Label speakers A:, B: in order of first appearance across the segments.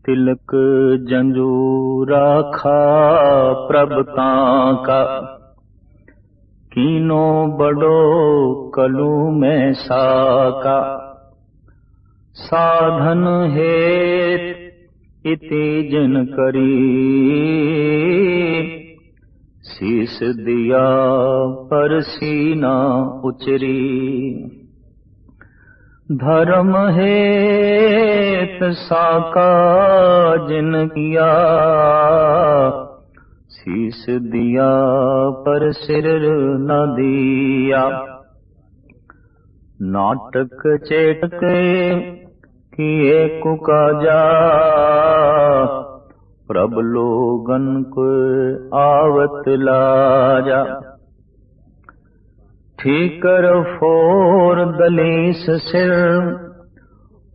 A: तिलक जंजू राखा प्रभ तांका, कीनो बड़ो कलू में साका। साधन हेत इति जिन करी, शीस दिया पर सीना उचरी। धर्म हेत साका जिन किया, शीस दिया पर सिर न दिया। नाटक चेटक किए कुकाजा, प्रभ लोगन को आवत लाजा। ठीकर फोर दलीस सिर,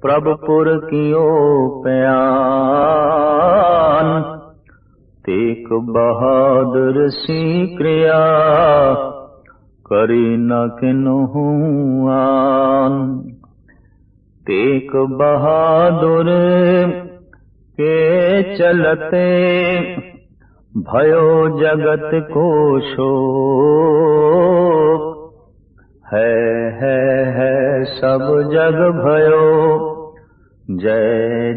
A: प्रभपुर कियो प्यान। तेक बहादुर सी क्रिया, करी न किन्हु आन। तेक बहादुर के चलते, भयो जगत को शोक। है सब जग भयो, जय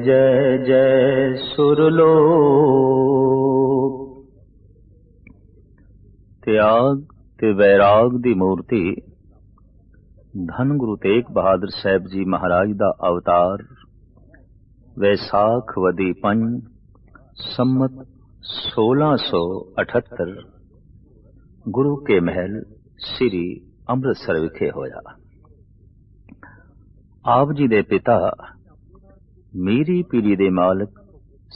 A: जय जय सुरलोक। त्याग ते वैराग दी मूर्ति धन गुरु तेग बहादुर साहब जी महाराज दा अवतार वैसाख वदी 5 संमत 1678 गुरु के महल श्री ਅੰਮ੍ਰਿਤਸਰ ਵਿਖੇ ਹੋਇਆ। ਆਪ ਜੀ ਦੇ ਪਿਤਾ ਮੀਰੀ ਪੀਰੀ ਦੇ ਮਾਲਕ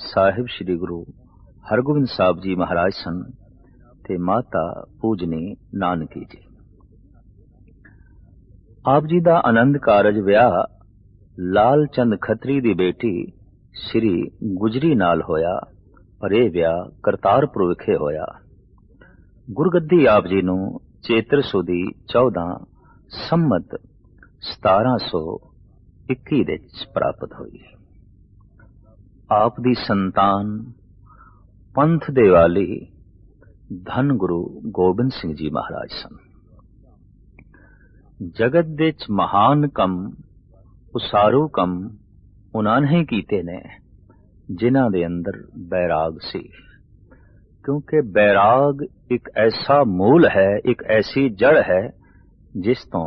A: ਸਾਹਿਬ ਸ੍ਰੀ ਗੁਰੂ ਹਰਗੋਬਿੰਦ ਸਾਹਿਬ ਜੀ ਮਹਾਰਾਜ ਸਨ ਤੇ ਮਾਤਾ ਪੂਜਨੀ ਨਾਨਕੀ ਜੀ। ਆਪ ਜੀ ਦਾ ਆਨੰਦ ਕਾਰਜ ਵਿਆਹ ਲਾਲ ਚੰਦ ਖੱਤਰੀ ਦੀ ਬੇਟੀ ਸ੍ਰੀ ਗੁਜਰੀ ਨਾਲ ਹੋਇਆ, ਪਰ ਇਹ ਵਿਆਹ ਕਰਤਾਰਪੁਰ ਵਿਖੇ ਹੋਇਆ। ਗੁਰਗੱਦੀ ਆਪ ਜੀ ਨੂੰ ਚੇਤਰ ਸੁਦੀ 14 ਸੰਮਤ 1721 ਦੇ ਪ੍ਰਾਪਤ ਹੋਈ। ਆਪ ਦੀ ਸੰਤਾਨ ਪੰਥ ਦੇ ਵਾਲੀ ਧੰਨ ਗੁਰੂ ਗੋਬਿੰਦ ਸਿੰਘ ਜੀ ਮਹਾਰਾਜ ਸਨ। ਜਗਤ ਦੇ ਚ ਮਹਾਨ ਕੰਮ ਉਸਾਰੂ ਕੰਮ ਉਹਨਾਂ ਨੇ ਕੀਤੇ ਨੇ ਜਿਨ੍ਹਾਂ ਦੇ ਅੰਦਰ ਬੈਰਾਗ ਸੀ, क्योंकि बैराग एक ऐसा मूल है, एक ऐसी जड़ है जिस तो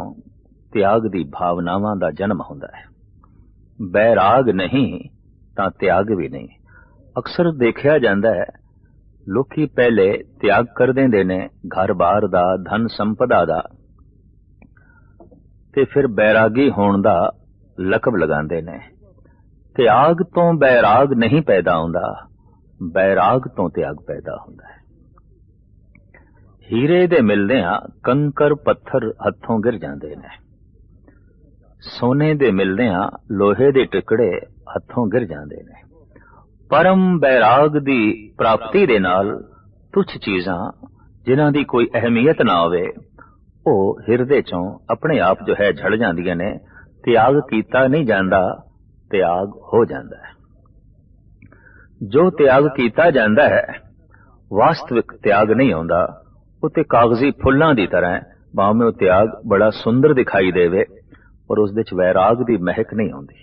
A: त्याग दी भावनावां दा जन्म होंदा है। बैराग नहीं तां त्याग भी नहीं। अक्सर देखा जाता है लोकी पहले त्याग कर देंदे ने घर बार दा, धन संपदा दा, ते फिर बैरागी होण दा लकब लगांदे ने। त्याग तो बैराग नहीं पैदा होंदा, बैराग तो त्याग पैदा होता है। हीरे दे मिलदियां कंकर पत्थर हथों गिर जाते ने, सोने दे मिलदियां लोहे दे टुकड़े हथों गिर जाते ने। परम बैराग दी प्राप्ति दे नाल तुच्छ चीजां जिन्हां दी कोई अहमियत ना होवे ओ हिरदे चों अपने आप जो है झड़ जांदियां ने। त्याग कीता नहीं जांदा, त्याग हो जांदा है। जो त्याग कीता जाता है वास्तविक त्याग नहीं होता, उत्ते कागजी फुल्लां दी तरह भावें वो त्याग बड़ा सुंदर दिखाई देवे और उस दे च वैराग दी महक नहीं होंदी,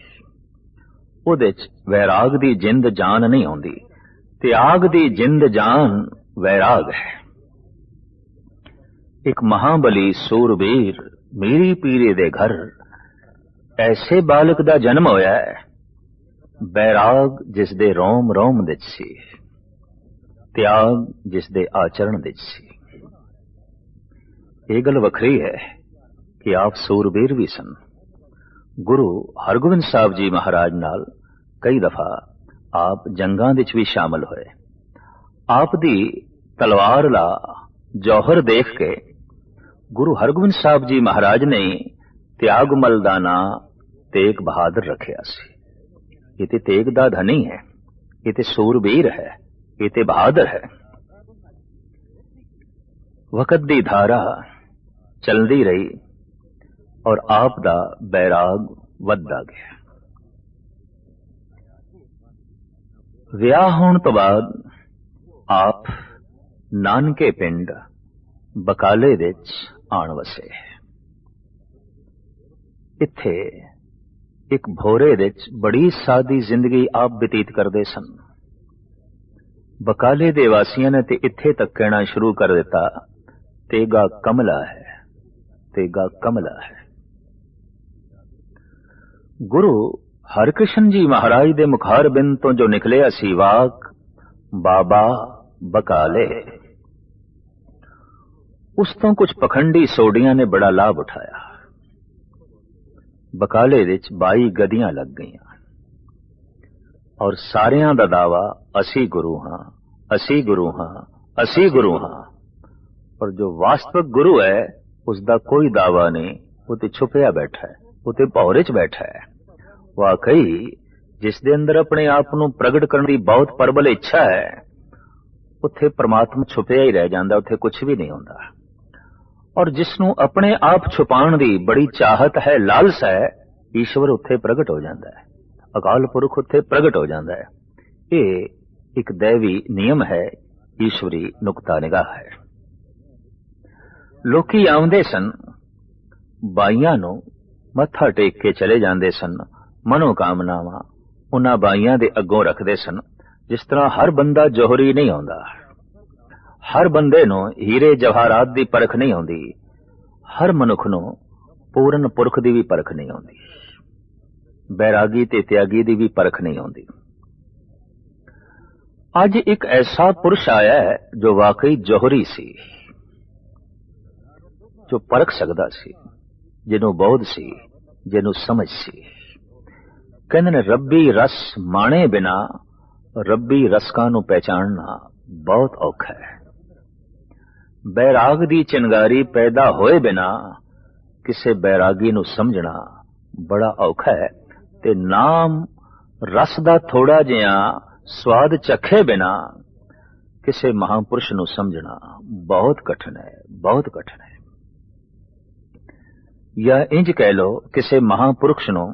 A: उहदे च वैराग दी जिंद जान नहीं होंदी। त्याग दी जिंद जान वैराग है। एक महाबली सूरवीर मीरी पीरे दे घर ऐसे बालक दा जन्म होया है, बैराग जिस दे रोम रोम विच सी, त्याग जिस दे आचरण विच सी। ये गल वखरी है कि आप सूरबीर भी सन। गुरु हरगोबिंद साहब जी महाराज नाल कई दफा आप जंगां विच भी शामिल होए। आप दी तलवार ला जौहर देख के गुरु हरगोबिंद साहब जी महाराज ने त्यागमल दा नां तेग बहादुर रखिया सी। ये ते तेग दा धनी है, ये ते सूरबीर है, ये ते बहादुर है। वक़्त दी धारा चलदी रही और आप दा बैराग वधदा गया। ਵਿਆਹ ਹੋਣ ਤੋਂ ਬਾਅਦ ਆਪ ਨਾਨਕੇ ਪਿੰਡ ਬਕਾਲੇ ਵਿੱਚ ਆਣ ਵਸੇ। ਇੱਥੇ ਇੱਕ ਭੋਰੇ ਵਿੱਚ ਬੜੀ ਸਾਦੀ ਜ਼ਿੰਦਗੀ ਆਪ ਬਤੀਤ ਕਰਦੇ ਸਨ। ਬਕਾਲੇ ਦੇ ਵਾਸੀਆਂ ਨੇ ਤੇ ਇੱਥੇ ਤੱਕ ਕਹਿਣਾ ਸ਼ੁਰੂ ਕਰ ਦਿੱਤਾ, ਤੇਗਾ ਕਮਲਾ ਹੈ, ਤੇਗਾ ਕਮਲਾ ਹੈ। ਗੁਰੂ ਹਰਿਕ੍ਰਿਸ਼ਨ ਜੀ ਮਹਾਰਾਜ ਦੇ ਮੁਖਾਰ ਬਿੰਦ ਤੋਂ ਜੋ ਨਿਕਲਿਆ ਸੀ ਵਾਕ ਬਾਬਾ ਬਕਾਲੇ, ਉਸ ਤੋਂ ਕੁਝ ਪਖੰਡੀ ਸੋਡੀਆਂ ਨੇ ਬੜਾ ਲਾਭ ਉਠਾਇਆ। ਬਕਾਲੇ ਵਿੱਚ 22 ਗਦੀਆਂ ਲੱਗ ਗਈਆਂ ਔਰ ਸਾਰਿਆਂ ਦਾ ਦਾਵਾ ਅਸੀਂ ਗੁਰੂ ਹਾਂ, ਅਸੀਂ ਗੁਰੂ ਹਾਂ, ਅਸੀਂ ਗੁਰੂ ਹਾਂ। ਪਰ ਜੋ ਵਾਸਤਵਿਕ ਗੁਰੂ ਹੈ ਉਸ ਦਾ ਕੋਈ ਦਾਵਾ ਨਹੀਂ, ਉਹ ਤੇ ਛੁਪਿਆ ਬੈਠਾ ਹੈ, ਉਹ ਤੇ ਭੌਰੇ 'ਚ ਬੈਠਾ ਹੈ। ਵਾਕਈ ਜਿਸ ਦੇ ਅੰਦਰ ਆਪਣੇ ਆਪ ਨੂੰ ਪ੍ਰਗਟ ਕਰਨ ਦੀ ਬਹੁਤ ਪ੍ਰਬਲ ਇੱਛਾ ਹੈ, ਉੱਥੇ ਪ੍ਰਮਾਤਮਾ ਛੁਪਿਆ ਹੀ ਰਹਿ ਜਾਂਦਾ, ਉੱਥੇ ਕੁਝ ਵੀ ਨਹੀਂ ਹੁੰਦਾ। ਔਰ ਜਿਸ ਨੂੰ ਆਪਣੇ ਆਪ ਛੁਪਾਉਣ ਦੀ ਬੜੀ ਚਾਹਤ ਹੈ, ਲਾਲਸ ਹੈ, ਈਸ਼ਵਰ ਉੱਥੇ ਪ੍ਰਗਟ ਹੋ ਜਾਂਦਾ ਹੈ, ਅਕਾਲ ਪੁਰਖ ਉੱਥੇ ਪ੍ਰਗਟ ਹੋ ਜਾਂਦਾ ਹੈ। ਇਹ ਇੱਕ ਦੈਵੀ ਨਿਯਮ ਹੈ, ਈਸ਼ਵਰੀ ਨੁਕਤਾ ਨਿਗਾਹ ਹੈ। ਲੋਕੀ ਆਉਂਦੇ ਸਨ, ਬਾਈਆਂ ਨੂੰ ਮੱਥਾ ਟੇਕ ਕੇ ਚਲੇ ਜਾਂਦੇ ਸਨ, ਮਨੋਕਾਮਨਾਵਾਂ ਉਹਨਾਂ ਬਾਈਆਂ ਦੇ ਅੱਗੋਂ ਰੱਖਦੇ ਸਨ। ਜਿਸ ਤਰ੍ਹਾਂ ਹਰ ਬੰਦਾ ਜੋਹਰੀ ਨਹੀਂ ਆਉਂਦਾ, ਹਰ ਬੰਦੇ ਨੂੰ ਹੀਰੇ ਜਵਾਹਰਾਤ ਦੀ ਪਰਖ ਨਹੀਂ ਆਉਂਦੀ, ਹਰ ਮਨੁੱਖ ਨੂੰ ਪੂਰਨ ਪੁਰਖ ਦੀ ਵੀ ਪਰਖ ਨਹੀਂ ਆਉਂਦੀ, ਬੈਰਾਗੀ ਤੇ ਤਿਆਗੀ ਦੀ ਵੀ ਪਰਖ ਨਹੀਂ ਆਉਂਦੀ। ਅੱਜ ਇੱਕ ਐਸਾ ਪੁਰਸ਼ ਆਇਆ ਹੈ ਜੋ ਵਾਕਈ ਜੋਹਰੀ ਸੀ, ਜੋ ਪਰਖ ਸਕਦਾ ਸੀ, ਜਿਹਨੂੰ ਬੋਧ ਸੀ, ਜਿਹਨੂੰ ਸਮਝ ਸੀ। ਕਹਿੰਦੇ ਨੇ ਰੱਬੀ ਰਸ ਮਾਣੇ ਬਿਨਾ ਰੱਬੀ ਰਸਕਾਂ ਨੂੰ ਪਹਿਚਾਨਣਾ ਬਹੁਤ ਔਖਾ ਹੈ। ਬੈਰਾਗ ਦੀ ਚਿੰਗਾਰੀ ਪੈਦਾ ਹੋਏ ਬਿਨਾ ਕਿਸੇ ਬੈਰਾਗੀ ਨੂੰ ਸਮਝਣਾ ਬੜਾ ਔਖਾ ਹੈ। ਤੇ ਨਾਮ ਰਸ ਦਾ ਥੋੜਾ ਜਿਹਾ ਸਵਾਦ ਚਖੇ ਬਿਨਾ ਕਿਸੇ ਮਹਾਂਪੁਰਸ਼ ਨੂੰ ਸਮਝਣਾ ਬਹੁਤ ਕਠਿਨ ਹੈ, ਬਹੁਤ ਕਠਿਨ ਹੈ। ਜਾਂ ਇੰਜ ਕਹਿ ਲੋ, ਕਿਸੇ ਮਹਾਂਪੁਰਖ ਨੂੰ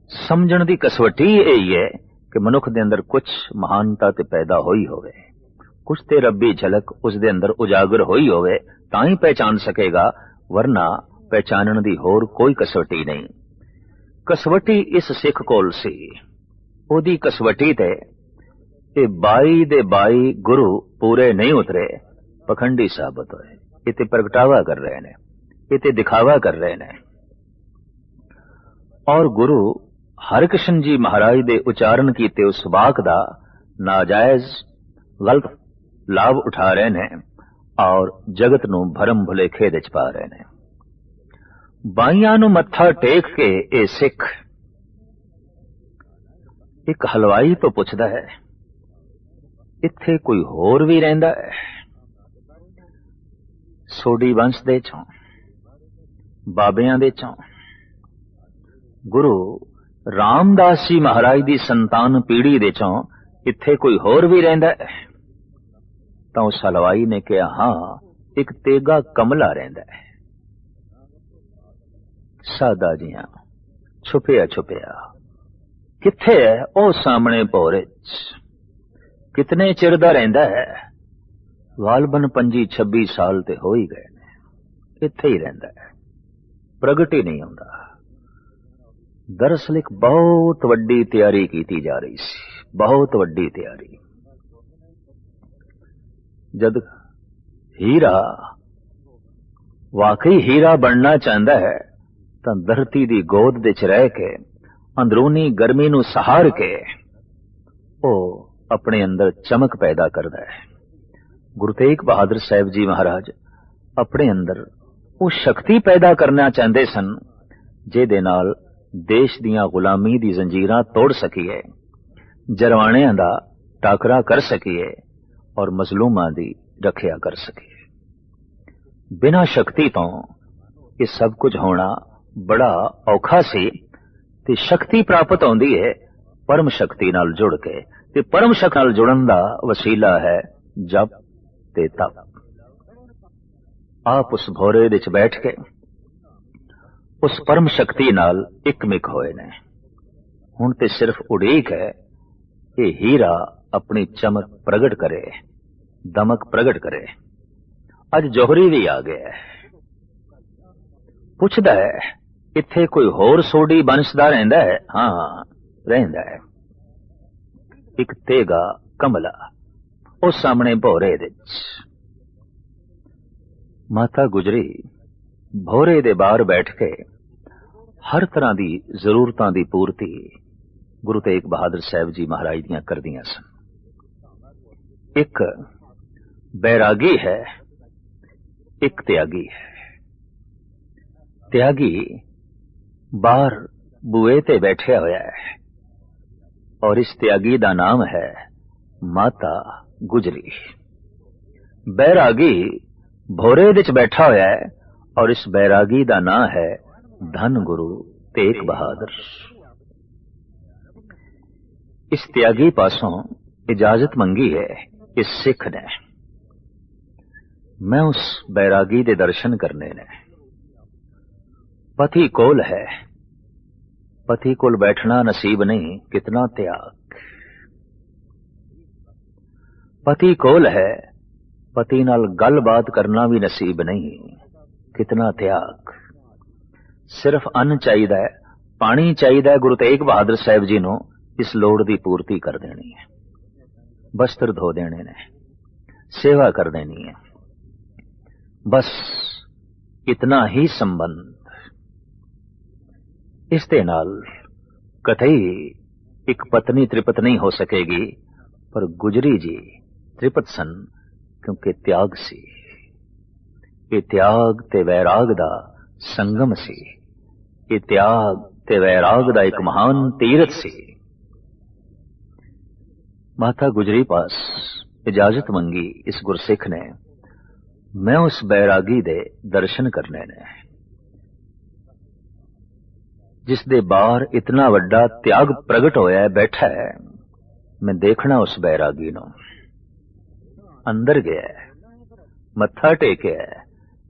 A: ਸਮਝਣ ਦੀ ਕਸਵੱਟੀ ਇਹ ਹੈ ਕਿ ਮਨੁੱਖ ਦੇ ਅੰਦਰ ਕੁਝ ਮਹਾਨਤਾ ਤੇ ਪੈਦਾ ਹੋਈ ਹੋਵੇ, ਕੁਝ ਤੇ ਰੱਬੀ ਝਲਕ ਉਸ ਦੇ ਅੰਦਰ ਉਜਾਗਰ ਹੋਈ ਹੋਵੇ, ਤਾਂ ਹੀ ਪਹਿਚਾਨ ਸਕੇਗਾ, ਵਰਨਾ ਪਹਿਚਾਨਣ ਦੀ ਹੋਰ ਕੋਈ ਕਸਵੱਟੀ ਨਹੀਂ। ਕਸਵੱਟੀ ਇਸ ਸਿੱਖ ਕੋਲ ਸੀ, ਉਹਦੀ ਕਸਵੱਟੀ ਤੇ ਇਹ 22 ਦੇ 22 ਗੁਰੂ ਪੂਰੇ ਨਹੀਂ ਉਤਰੇ, ਪਖੰਡੀ ਸਾਬਤ ਹੋਏ। ਇਹ ਤੇ ਪ੍ਰਗਟਾਵਾ ਕਰ ਰਹੇ ਨੇ, ਇਹ ਤੇ ਦਿਖਾਵਾ ਕਰ ਰਹੇ ਨੇ। ਔਰ ਗੁਰੂ ਹਰਿਕ੍ਰਿਸ਼ਨ ਜੀ ਮਹਾਰਾਜ ਦੇ ਉਚਾਰਨ ਕੀਤੇ ਉਸ ਵਾਕ ਦਾ ਨਾਜਾਇਜ਼ ਗਲਤ ਲਾਭ ਉਠਾ ਰਹੇ ਨੇ ਔਰ ਜਗਤ ਨੂੰ ਭਰਮ ਭੁਲੇਖੇ ਵਿੱਚ ਪਾ ਰਹੇ ਨੇ। ਬਾਈਆਂ ਨੂੰ ਮੱਥਾ ਟੇਕ ਕੇ ਇਹ ਸਿੱਖ ਇੱਕ ਹਲਵਾਈ ਤੋਂ ਪੁੱਛਦਾ ਹੈ, ਇੱਥੇ ਕੋਈ ਹੋਰ ਵੀ ਰਹਿੰਦਾ ਹੈ? ਸੋਢੀ ਵੰਸ਼ ਦੇ ਚੋਂ, ਬਾਬਿਆਂ ਦੇ ਚੋਂ, ਗੁਰੂ ਰਾਮਦਾਸ ਜੀ ਮਹਾਰਾਜ ਦੀ ਸੰਤਾਨ ਪੀੜ੍ਹੀ ਦੇ ਚੋਂ ਇੱਥੇ ਕੋਈ ਹੋਰ ਵੀ ਰਹਿੰਦਾ ਹੈ? ਤਾਂ ਉਸ ਹਲਵਾਈ ਨੇ ਕਿਹਾ, ਹਾਂ, ਇੱਕ ਤੇਗਾ ਕਮਲਾ ਰਹਿੰਦਾ ਹੈ। ਸਾਦਾ ਜਿਹਾ ਛੁਪਿਆ ਛੁਪਿਆ। ਕਿੱਥੇ ਹੈ? ਉਹ ਸਾਹਮਣੇ ਭੋਰੇ 'ਚ। ਕਿਤਨੇ ਚਿਰ ਦਾ ਰਹਿੰਦਾ ਹੈ? ਗਾਲਬਨ 25-26 ਸਾਲ ਤੇ ਹੋ ਹੀ ਗਏ ਨੇ, ਇੱਥੇ ਹੀ ਰਹਿੰਦਾ ਹੈ, ਪ੍ਰਗਟ ਹੀ ਨਹੀਂ ਹੁੰਦਾ। ਦਰਅਸਲ ਇੱਕ ਬਹੁਤ ਵੱਡੀ ਤਿਆਰੀ ਕੀਤੀ ਜਾ ਰਹੀ ਸੀ, ਬਹੁਤ ਵੱਡੀ ਤਿਆਰੀ। ਜਦ ਹੀਰਾ ਵਾਕਈ ਹੀਰਾ ਬਣਨਾ ਚਾਹੁੰਦਾ ਹੈ ਤਾਂ ਧਰਤੀ ਦੀ ਗੋਦ ਵਿੱਚ ਰਹਿ ਕੇ ਅੰਦਰੂਨੀ ਗਰਮੀ ਨੂੰ ਸਹਾਰ ਕੇ ਉਹ ਆਪਣੇ ਅੰਦਰ ਚਮਕ ਪੈਦਾ ਕਰਦਾ ਹੈ। ਗੁਰੂ ਤੇਗ ਬਹਾਦਰ ਸਾਹਿਬ ਜੀ ਮਹਾਰਾਜ ਆਪਣੇ ਅੰਦਰ ਉਹ ਸ਼ਕਤੀ ਪੈਦਾ ਕਰਨਾ ਚਾਹੁੰਦੇ ਸਨ, ਜਿਹਦੇ ਨਾਲ ਦੇਸ਼ ਦੀਆਂ ਗੁਲਾਮੀ ਦੀ ਜ਼ੰਜੀਰਾਂ ਤੋੜ ਸਕੀਏ, ਜਰਵਾਣਿਆਂ ਦਾ ਟਾਕਰਾ ਕਰ ਸਕੀਏ ਔਰ ਮਜ਼ਲੂਮਾਂ ਦੀ ਰੱਖਿਆ ਕਰ ਸਕੀਏ। ਬਿਨਾਂ ਸ਼ਕਤੀ ਤੋਂ ਇਹ ਸਭ ਕੁਝ ਹੋਣਾ ਬੜਾ ਔਖਾ ਸੀ। ਤੇ ਸ਼ਕਤੀ ਪ੍ਰਾਪਤ ਹੁੰਦੀ ਹੈ ਪਰਮ ਸ਼ਕਤੀ ਨਾਲ ਜੁੜ ਕੇ, ਤੇ ਪਰਮ ਸ਼ਕਤੀ ਨਾਲ ਜੁੜਨ ਦਾ ਵਸੀਲਾ ਹੈ ਜਪ ਤੇ ਤਪ। ਆਪ ਉਸ ਭੋਰੇ ਵਿੱਚ ਬੈਠ ਕੇ ਉਸ ਪਰਮ ਸ਼ਕਤੀ ਨਾਲ ਇਕਮਿਕ ਹੋਏ ਨੇ। ਹੁਣ ਤੇ ਸਿਰਫ ਉਡੀਕ ਹੈ ये हीरा अपनी चमक प्रगट करे, दमक प्रगट करे। अज जोहरी भी आ गया है, पुछदा है इत्थे कोई होर सोडी बनसदा रहिंदा है? हाँ रहिंदा है। एक तेगा कमला उस सामने भोरे दे माता गुजरी भोरे दे बाहर बैठ के हर तरह दी जरूरतां दी पूर्ति गुरु तेग बहादुर साहब जी महाराज दियां करदियां सन। एक बैरागी है, एक त्यागी है। त्यागी बाहर बुए ते बैठा होया है और इस त्यागी दा नाम है माता गुजरी। बैरागी भोरे विच बैठा होया है और इस बैरागी दा नाम है धन गुरु तेग बहादुर। इस त्यागी पासों इजाजत मंगी है इस सिख ने। मैं उस बैरागी दे दर्शन करने ने। पति कोल है, पति कोल बैठना नसीब नहीं, कितना त्याग। पति कोल है, पति नाल गल बात करना भी नसीब नहीं, कितना त्याग। सिर्फ अन्न चाहिदा है, पानी चाहिदा है। गुरु तेग बहादुर साहब जी नूं इस लोड़ दी पूर्ति कर देनी है, वस्त्र धो देने ने, सेवा कर देनी है, बस इतना ही संबंध। इस दे नाल कतई एक पत्नी तृपत नहीं हो सकेगी, पर गुजरी जी तृपत सन क्योंकि त्याग सी। ये त्याग ते वैराग दा संगम सी, ये त्याग ते वैराग दा एक महान तीरथ सी। माता गुजरी पास इजाजत मंगी इस गुरसिख ने। मैं उस बैरागी दे दर्शन करने ने, जिस दे बाहर इतना वड्डा त्याग प्रगट होया है, बैठा है। मैं देखना उस बैरागी नूं। अंदर गया है, मत्था टेकिया है,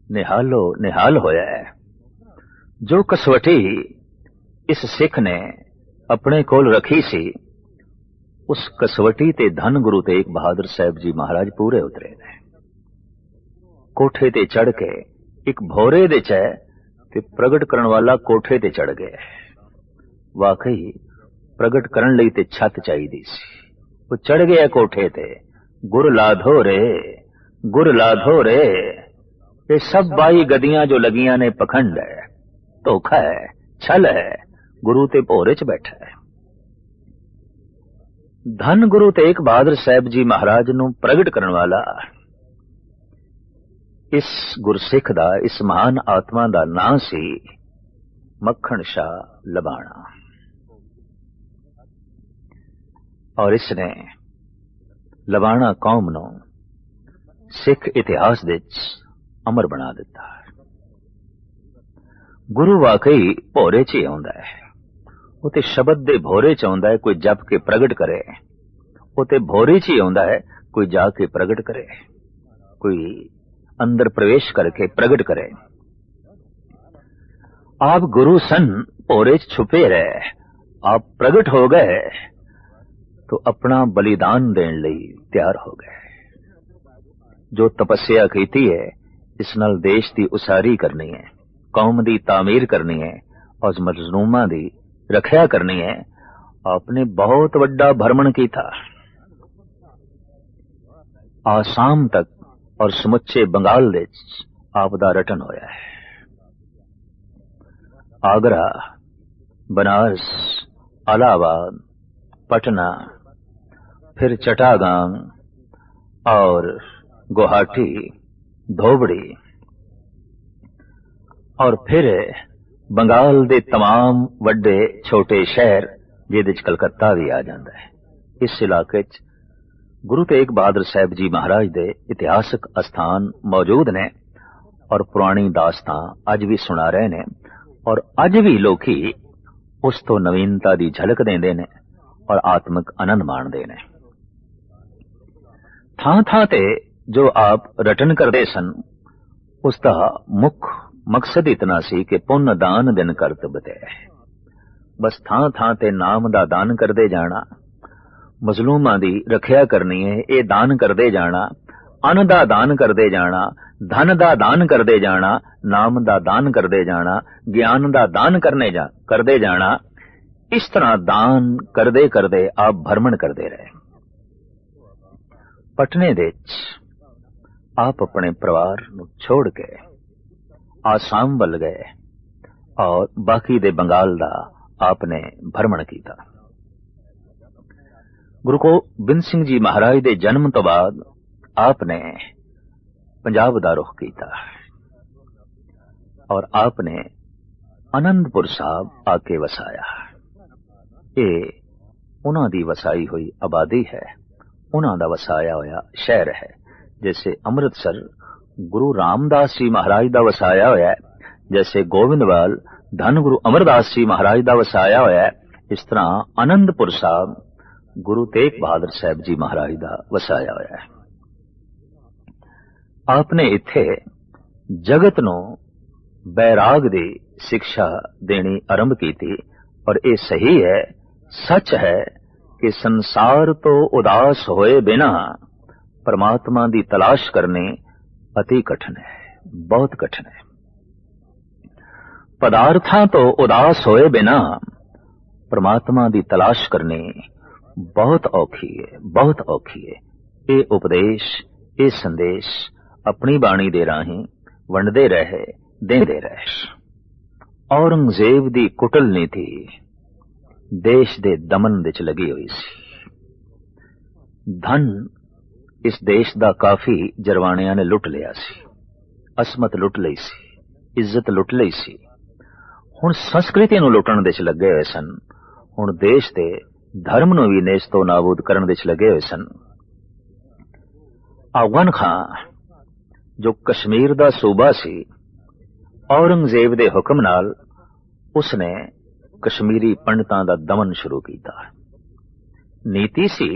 A: निहालो निहाल होया है। जो कसवटी इस सिख ने अपने कोल रखी सी, उस कसवटी ते धन गुरु तेग बहादुर साहब जी महाराज पूरे उतरे ने। कोठे ते चढ़ के एक भोरे दे च ते प्रगट करन वाला कोठे ते चढ़ गए। वाकई प्रगट करन लई ते छत चाहिदी सी। वो चढ़ गया कोठे ते। गुर लाधो रे, गुर लाधो रे। ये सब 22 गदियां जो लगियां ने पखंड है, धोखा है, छल है। गुरु ते भोरे च बैठा है। धन गुरु तेग बहादुर साहब जी महाराज नूं प्रगट करन वाला इस गुरसिख दा, इस महान आत्मा दा नां सी मक्खण शाह लबाणा। और इसने लबाणा कौम नूं सिख इतिहास विच अमर बना दिता। गुरु वाकई भोरे च ही आउंदा है। वो ते शब्द दे भोरे च आउंदा है। कोई जप के प्रगट करे, वो ते भोरे च ही आउंदा है। कोई जाके प्रगट करे, कोई अंदर प्रवेश करके प्रगट करे। आप गुरु सन, भोरे च छुपे रहे। आप प्रगट हो गए तो अपना बलिदान देने लई तैयार हो गए। जो तपस्या कीती है, इस नाल देश दी उसारी करनी है, कौम दी तामीर करनी है और मजलूमां दी रखिया करनी है। आपने बहुत वड्डा भ्रमण कीता, आसाम तक और समुचे बंगाल विच आप दा रटन होया है। आगरा, बनारस, इलाहाबाद, पटना, फिर चट्टागांग और गुवाहाटी, धोबड़ी और फिर बंगाल दे तमाम वड्डे छोटे शहर जिहदे च कलकत्ता भी आ जांदा है। इस इलाके च गुरु तेग बहादुर साहब जी महाराज दे इतिहासक अस्थान मौजूद ने और पुरानी दास्तां अज भी सुना रहे ने और अज भी लोकी उस तो नवीनता दी झलक देंदे ने और आत्मिक आनंद माणदे ने। थां थां ते जो आप रटन करदे सन, उसका मुख मकसद इतना सी कि पुण्य दान दिन करत बते। बस थां थां ते नाम दा दान करदे जाना, मजलूमां दी रखिया करनी है, ये दान करदे जाना, अन्न दा दान करदे जाना, धन दा दान करदे जाना, नाम दा दान करदे जाना, ज्ञान दा दान करदे जाना। इस तरह दान करदे करदे आप भ्रमण करदे रहे। पटने दे आप अपने परिवार नूं छोड़ के आसाम वल गए और बाकी दे बंगाल दा आपने भ्रमण किया। गुरु गोबिंद सिंह जी महाराज दे जन्म तो बाद आपने पंजाब दा रुख किया और आपने आनंदपुर साहब आके वसाया। ये उन्हां दी वसाई हुई आबादी है, उन्हां दा वसाया होया शहर है। जैसे अमृतसर गुरु रामदास जी महाराज दा वसाया होया है, जैसे गोविंदवाल धन गुरु अमरदास जी महाराज दा वसाया होया है, इस तरह आनंदपुर साहब गुरु तेग बहादुर साहब जी महाराज दा वसाया होया है। आपने इत्थे जगत नूं बैराग दी शिक्षा देनी आरंभ की थी। और ये सही है, सच है कि संसार तो उदास होए बिना परमात्मा दी तलाश करनी अति कठिन है, बहुत कठिन है। पदार्थां तो उदास होए बिना परमात्मा दी तलाश करनी बहुत औखी है, बहुत औखी है। ये उपदेश, ये संदेश अपनी बाणी दे राही वंडदे रहे, देंदे रहे। औरंगजेब दी कुटल नीति देश दे दमन विच लगी हुई सी। धन इस देश दा काफी जरवाणियां ने लुट लिया सी, असमत लुट लई सी, इज्जत लुट लई सी। हुण संस्कृति नूं लुटण दे च लगे हुए सन। हुण देश दे धर्म नूं भी नेस्तो नाबूद करन दे च लगे हुए सन। अफगान खां जो कश्मीर दा सूबा सी, औरंगजेब दे हुक्म नाल उसने कश्मीरी पंडितां दा दमन शुरू कीता। नीति सी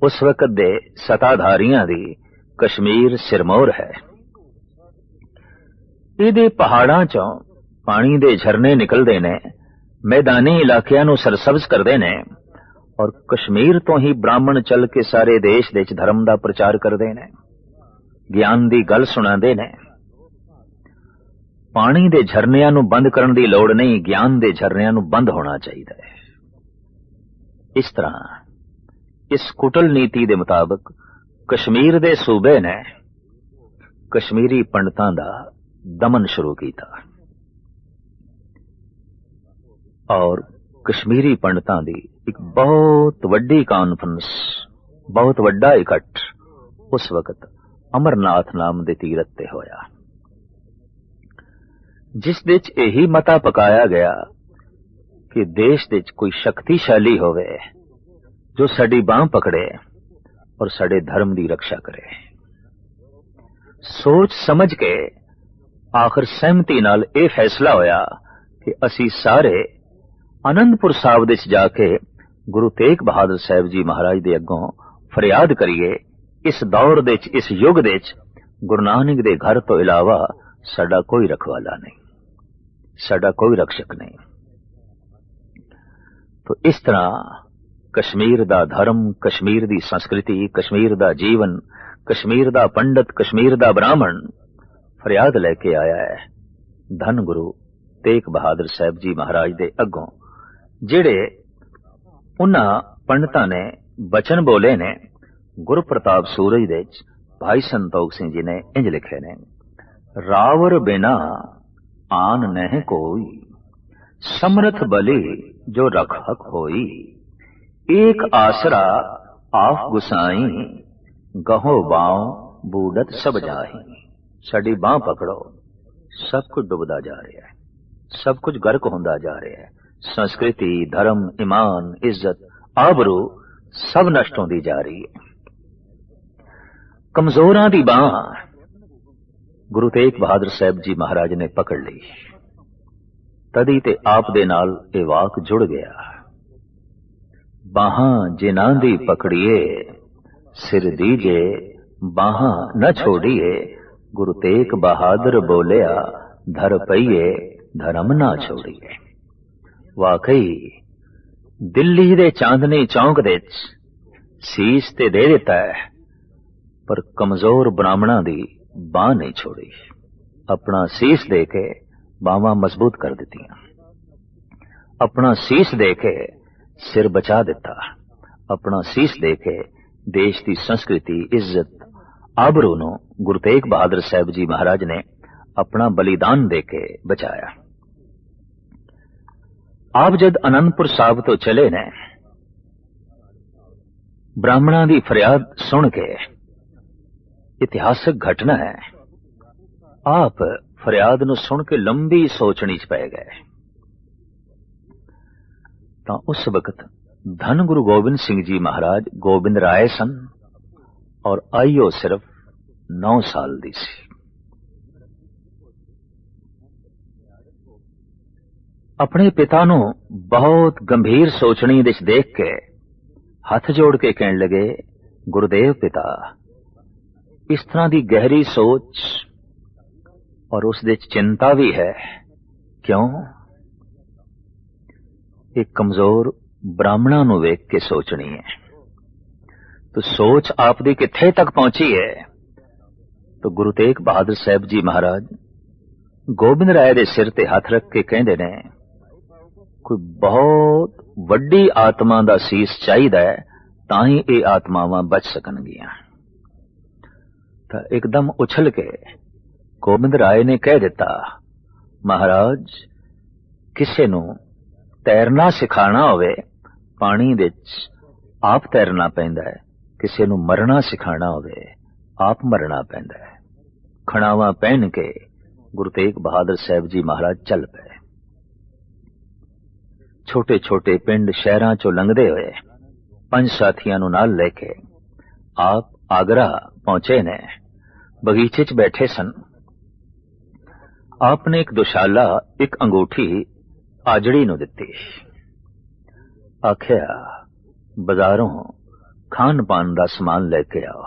A: उस वक्त दे सत्ताधारियां दी कश्मीर सिरमौर है। इहदे पहाड़ां चों पानी दे झरने निकलदे ने, मैदानी इलाकियां नूं सरसब्ज करदे ने और कश्मीर तो ही ब्राह्मण चल के सारे देश दे च धर्म दा प्रचार करदे ने, ज्ञान दी गल सुणांदे ने। पानी दे झरनियां नूं बंद करन दी लोड़ नहीं, ज्ञान दे झरनियां नूं बंद होना चाहिए। इस तरह इस कुटल नीति दे मुताबिक कश्मीर दे सूबे ने कश्मीरी पंडितां दा दमन शुरू कीता और कश्मीरी पंडितां दी एक बहुत वड्डी कॉन्फ्रेंस, बहुत वड्डा इकट्ठ उस वक्त अमरनाथ नाम दे तीरथ ते होया, जिस दे च यही मता पकाया गया कि देश दे च कोई शक्तिशाली होवे जो साडी बांह पकड़े और साडे धर्म दी रक्षा करे। सोच समझ के आखिर सहमति नाल यह फैसला होया कि असी सारे आनंदपुर साहब दे जाके गुरु तेग बहादुर साहब जी महाराज दे अगों फरियाद करिए, इस दौर दे इस युग दे गुरु नानक दे घर तो इलावा साडा कोई रखवाला नहीं, साडा कोई रक्षक नहीं। तो इस तरह कश्मीर दा धर्म, कश्मीर दी संस्कृति, कश्मीर दा जीवन, कश्मीर दा पंडित, कश्मीर दा ब्राह्मण फरियाद लेके आया है धन गुरु तेग बहादुर साहब जी महाराज दे अगों, जेड़े उन्हां पंडितां ने बचन बोले ने। गुरु प्रताप सूरज दे भाई संतोख सिंह जी ने इंज लिखे ने, रावर बिना आन नह कोई, समर्थ बलि जो रखक होई, एक आसरा आप गुसाई, गहो बाँव बूढ़त सब जाही। साडी बाँह पकड़ो, सब कुछ डुबदा जा रहा है, सब कुछ गर्क होंदा जा रहा है। संस्कृति, धर्म, ईमान, इज्जत, आबरू सब नष्ट होंदी जा रही है। कमजोरां दी बाँह गुरु तेग बहादुर साहब जी महाराज ने पकड़ ली, तदी ते आप दे नाल ये वाक जुड़ गया, बाहां जिन्हां दी पकड़िए, सिर दीजे बाहां न छोड़िए, गुरु तेग बहादुर बोलिया, धर पईए धर्म ना छोड़िए। वाकई दिल्ली दे चांदनी चौक दे ਸੀਸ ਤੇ ਦੇ ਦਿੱਤਾ ਹੈ, ਪਰ ਕਮਜ਼ੋਰ ਬ੍ਰਾਹਮਣਾਂ ਦੀ ਬਾਂਹ ਨਹੀਂ ਛੋੜੀ। ਆਪਣਾ ਸੀਸ ਦੇ ਕੇ ਬਾਹਾਂ ਮਜ਼ਬੂਤ ਕਰ ਦਿੱਤੀਆਂ, ਆਪਣਾ ਸੀਸ ਦੇ ਕੇ ਸਿਰ ਬਚਾ ਦਿੱਤਾ, ਆਪਣਾ ਸੀਸ ਦੇ ਕੇ ਦੇਸ਼ ਦੀ ਸੰਸਕ੍ਰਿਤੀ, ਇੱਜ਼ਤ, ਆਬਰੂ ਨੂੰ ਗੁਰੂ ਤੇਗ ਬਹਾਦਰ ਸਾਹਿਬ ਜੀ ਮਹਾਰਾਜ ਨੇ ਆਪਣਾ ਬਲੀਦਾਨ ਦੇ ਕੇ ਬਚਾਇਆ। ਆਪ ਜਦ ਅਨੰਦਪੁਰ ਸਾਹਿਬ ਤੋਂ ਚਲੇ ਨੇ, ਬ੍ਰਾਹਮਣਾਂ ਦੀ ਫਰਿਆਦ ਸੁਣ ਕੇ, ਇਤਿਹਾਸਕ ਘਟਨਾ ਹੈ, ਆਪ ਫਰਿਆਦ ਨੂੰ ਸੁਣ ਕੇ ਲੰਬੀ ਸੋਚਣੀ ਚ ਪੈ ਗਏ। ਤਾਂ ਉਸ ਵਕਤ ਧੰਨ ਗੁਰੂ ਗੋਬਿੰਦ ਸਿੰਘ ਜੀ ਮਹਾਰਾਜ ਗੋਬਿੰਦ ਰਾਏ ਸਨ, ਔਰ ਆਇਓ ਸਿਰਫ 9 ਸਾਲ ਦੀ ਸੀ। ਆਪਣੇ ਪਿਤਾ ਨੂੰ ਬਹੁਤ ਗੰਭੀਰ ਸੋਚਣੀ ਵਿੱਚ ਦੇਖ ਕੇ ਹੱਥ ਜੋੜ ਕੇ ਕਹਿਣ ਲਗੇ, ਗੁਰਦੇਵ ਪਿਤਾ, ਇਸ ਤਰ੍ਹਾਂ ਦੀ ਗਹਿਰੀ ਸੋਚ ਔਰ ਉਸ ਦੇ ਚਿੰਤਾ ਵੀ ਹੈ ਕਿਉਂ? ਇੱਕ ਕਮਜ਼ੋਰ ਬ੍ਰਾਹਮਣਾਂ ਨੂੰ ਵੇਖ ਕੇ ਸੋਚਣੀ ਹੈ। तो सोच आपदी किथे तक पहुंची है? तो गुरु तेग बहादुर साहब जी महाराज गोबिंद राय दे सिर ते हथ रख के कहंदे ने, कोई बहुत वड्डी आत्मा दा सीस चाहिदा है तां ही ये आत्मावां बच सकणगियां। तो एकदम उछल के गोबिंद राय ने कह दिता, महाराज किसे नूं तैरना सिखाना होवे पानी विच आप तैरना पैंदा है, किसी नूं मरना सिखाना होवे आप मरना पैंदा है। खड़ावां पहन के गुरु तेग बहादुर साहब जी महाराज चल पे। छोटे छोटे पिंड शहरां चों लंघदे होए 5 साथियां नूं नाल लेके आप आगरा पहुंचे ने। बगीचे च बैठे सन। आपने एक दुशाला एक अंगूठी आजड़ी नूं दित्ती। आख्या बाजारों खान पान दा समान लेके आओ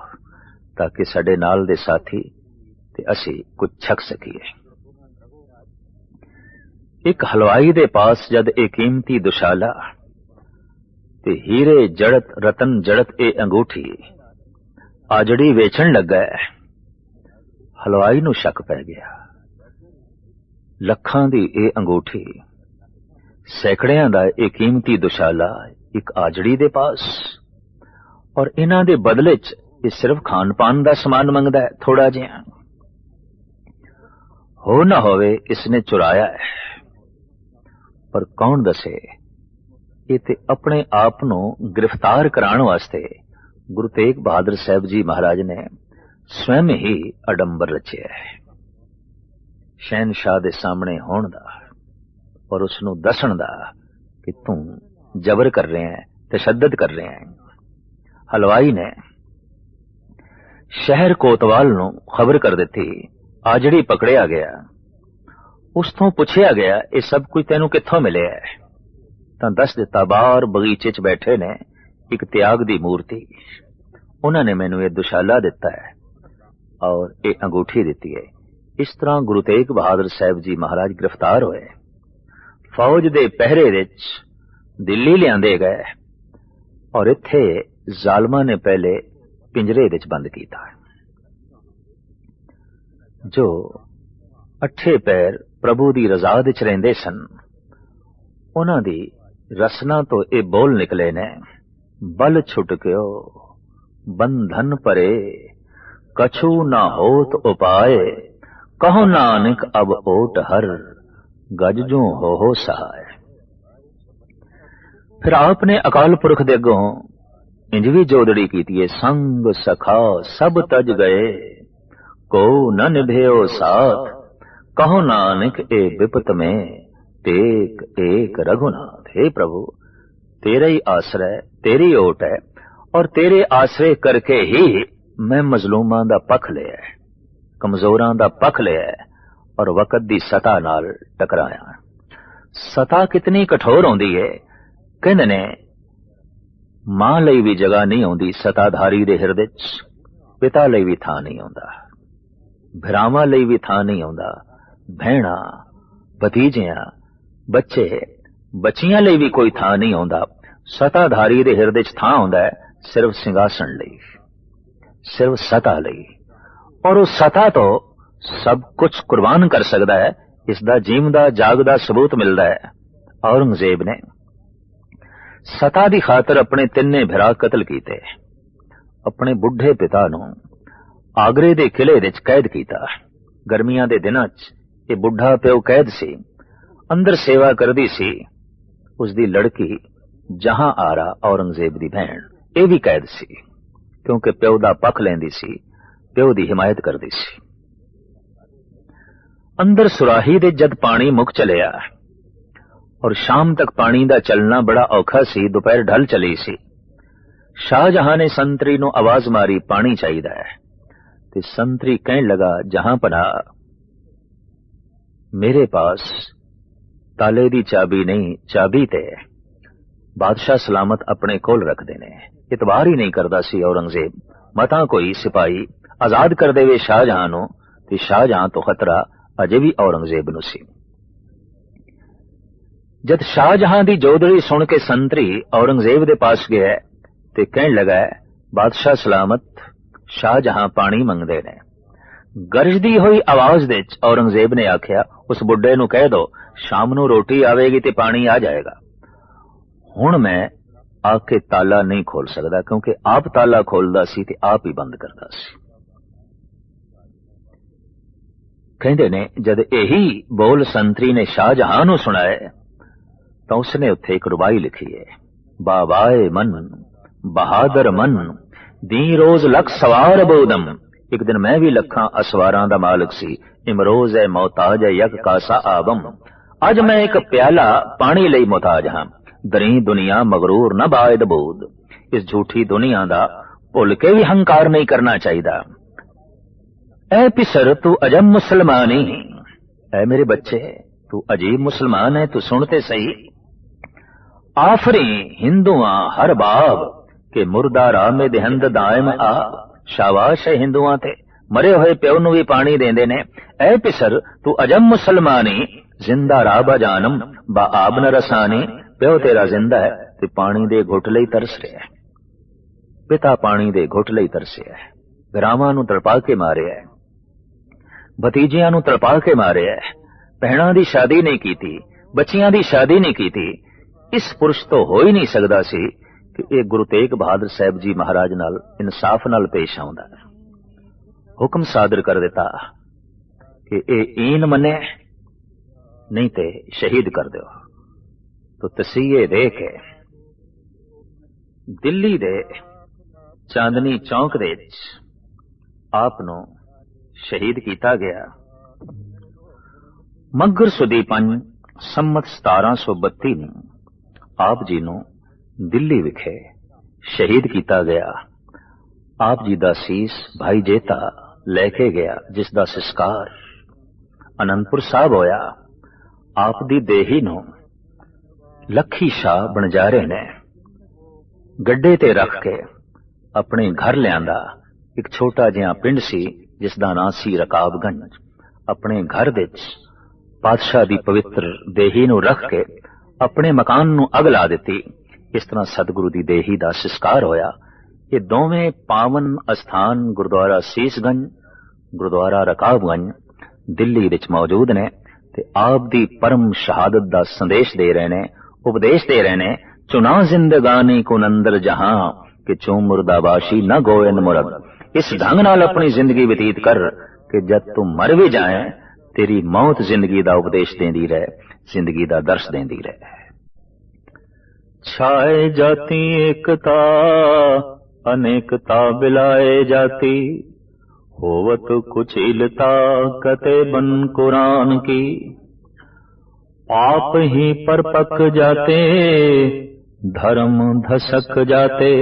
A: ताकि साडे नाल दे साथी ते असी कुछ छक सकीए। एक हलवाई दे पास जद एक कीमती दुशाला ते हीरे जड़त रतन जड़त ए अंगूठी आजड़ी वेचण लगा है, हलवाई नूं शक पै गया। लखां दी ए अंगूठी, सैकड़ियां दा ए कीमती दुशाला एक आजड़ी दे पास, और इन्हां दे बदले च ये सिर्फ खान पान दा समान मंगदा है थोड़ा जिहा। हो ना होवे इसने चुराया है, पर कौन दसे ये ते अपने आप नूं गिरफ्तार कराण वास्ते गुरु तेग बहादुर साहब जी महाराज ने स्वयं ही अडंबर रचिया है। शहनशाह दे सामने होण दा और उसनूं दसण दा कि तू जबर कर रहे हैं, तशद्दद कर रहे हैं। हलवाई ने शहर कोतवाल नूं खबर कर दिती, आजड़ी पकड़िया गया। उसतों पुछया गया ये सब कुछ तेनू कित्थों मिलिया है? तां दस दिता, बाहर बगीचे च बैठे ने एक त्याग दी मूर्ति, उन्होंने मैनू ये दुशाला दिता है और ये अंगूठी दिती है। इस तरह गुरु तेग बहादुर साहब जी महाराज गिरफ्तार होए, फौज दे पहरे विच दिल्ली लियांदे गए और इत्थे जालमा ने पहले पिंजरे विच बंद कीता। जो अठे पैर प्रभु दी रज़ा विच रहिंदे सन, उन्हां दी रसना तो ये बोल निकले ने, बल छुटक्यो बंधन परे कछु ना होत उपाय, कहो नानक अब ओट हर गज जो हो सहाय। फिर आपने अकाल पुरख दे अगों इंज भी जोदड़ी कीती, संग सखा सब तज गए को न निभेओ साथ, कहो नानक ए विपत में टेक एक रघुनाथ। हे प्रभु तेरा ही आश्रय तेरी ओट है और तेरे आश्रय करके ही मैं मजलूमां दा पख लिया, कमजोरां दा पख लिया और वक़्त दी सता नाल टकराया। सता कितनी कठोर होंदी है, कहंदे ने मां लई भी जगह नहीं होंदी सताधारी दे हिरदे च, पिता लई भी थां नहीं होंदा, भरावां लई भी थां नहीं होंदा, भैणा भतीजियां बच्चे बच्चियां लई भी कोई थां नहीं होंदा। सताधारी दे हिरदे च थां होंदा है सिर्फ सिंहासन लई, सिर्फ सता लई, और उस सता तो सब कुछ कुर्बान कर सकता है। इसका जीवदा जागदा सबूत मिलता है। औरंगजेब ने सता दी खातर अपने तिन्ने भिरा कतल कीते। अपने बुढ़े पिता नूं आगरे दे किले विच कैद कीता। गर्मियां दे दिनां च ये बुढ़ा प्यो कैद सी, अंदर सेवा करदी सी। उसदी लड़की जहां आरा औरंगजेब दी भैण ये भी कैद सी, क्योंकि प्यो दा पक्ष लैंदी सी, प्यो दी हिमायत करदी सी। अंदर सुराही दे जद पानी मुक चलिया और शाम तक पानी दा चलना बड़ा औखा सी। दोपहर ढल चली सी। शाहजहां ने संतरी नूं आवाज मारी, पानी चाहिदा है। ते संतरी कहन लगा, जहां पना मेरे पास ताले दी चाबी नहीं, चाबी ते बादशाह सलामत अपने कोल रखदे ने। इतबार ही नहीं करदा सी औरंगजेब। मता कोई सिपाही आजाद कर देवे शाहजहां नूं, ते शाहजहां तो खतरा अजे भी औरंगजेब नूं सी। जद शाहजहां दी जोदड़ी सुन के संतरी औरंगजेब दे पास गया ते कहन लगा, बादशाह सलामत शाहजहां पानी मंगदे ने। गरजदी हुई आवाज दे औरंगजेब ने आख्या, उस बुढ़े नूं कह दो शाम नूं रोटी आवेगी ते पानी आ जाएगा। हुण मैं आके ताला नहीं खोल सकदा, क्योंकि आप ताला खोलदा सी ते आप ही बंद करदा सी। कहंदे ने जद यही बोल संतरी ने शाहजहां नूं सुनाए तो उसने उत्थे एक रुबाई लिखी है, बाबाए मन बहादुर मन दी रोज लख सवार बोदम। एक दिन मैं भी लखां असवारां दा मालिक सी, इमरोज है मोहताज है यक कासा आबम। अज मैं एक प्याला पानी लई मोहताज हां, दरी दुनिया मगरूर न बायद बोद। इस झूठी दुनिया दा भुल के भी हंकार नहीं करना चाहिदा। ऐ पिसर तू अजब मुसलमानी, ऐ मेरे बच्चे तू अजीब मुसलमान है, तू सुनते सही। आफरी हिंदुआ हर बाब के मुर्दा राह में देहंद दायम आब। शाबाश है हिंदुआ ते मरे हुए प्यो नूं भी पानी देंदे ने। ऐ पिसर तू अजब मुसलमानी, जिंदा राह बजानम बा आब न रसानी। प्यो तेरा जिंदा है ते पानी दे घुट लई तरस रहा है। पिता पानी दे घुट लई तरसिया है। भरावां नूं तड़पा के मारिया है, भतीजियां नूं तड़पा के मारिया है। भैणां दी शादी नहीं कीती, बच्चियां दी शादी नहीं कीती। इस पुरुष तो हो ही नहीं सकदा सी कि ये गुरु तेग बहादुर साहब जी महाराज नाल इंसाफ नाल पेश आउंदा। हुक्म सादर कर दिता कि ये ईन मने नहीं ते शहीद कर दो। तो तसीहे दे के दिल्ली दे चांदनी चौक दे आप नूं शहीद किया गया। मगर सुदी 5 संमत 1732 नूं आप जी नूं दिल्ली विखे शहीद किया गया। आप जी दा सीस भाई जेता लेके गया, जिसदा संस्कार आनंदपुर साहब होया। आप दी देही नूं लखी शाह बनजारे ने गड्डे ते रख के अपने घर लियांदा। एक छोटा जिहा पिंड सी जिसदा नां सी रकाबगंज। अपने घर विच पातशाह दी पवित्र देही नूं रख के अपने मकान नूं अग ला दिती। इस तरह सतगुरु दी देही दा संस्कार होया। ये दोवें पावन अस्थान गुरुद्वारा सीसगंज, गुरुद्वारा रकाबगंज दिल्ली विच मौजूद ने ते आप दी परम शहादत दा संदेश दे रहे ने, उपदेश दे रहे ने। चुना जिंदगानी कुनंदर जहां कि चू मुर्दाबाशी न गोयन मुरद। इस ढंग नाल अपनी जिंदगी व्यतीत कर कि जब तू मर भी जाए तेरी मौत जिंदगी दा उपदेश देंदी रहे, जिंदगी दा दर्श देंदी रहे। छाए जाती एकता अनेकता बिलाए जाती, होवत कुचिलता कते बन कुरान की। पाप ही पर पक जाते धर्म धसक जाते,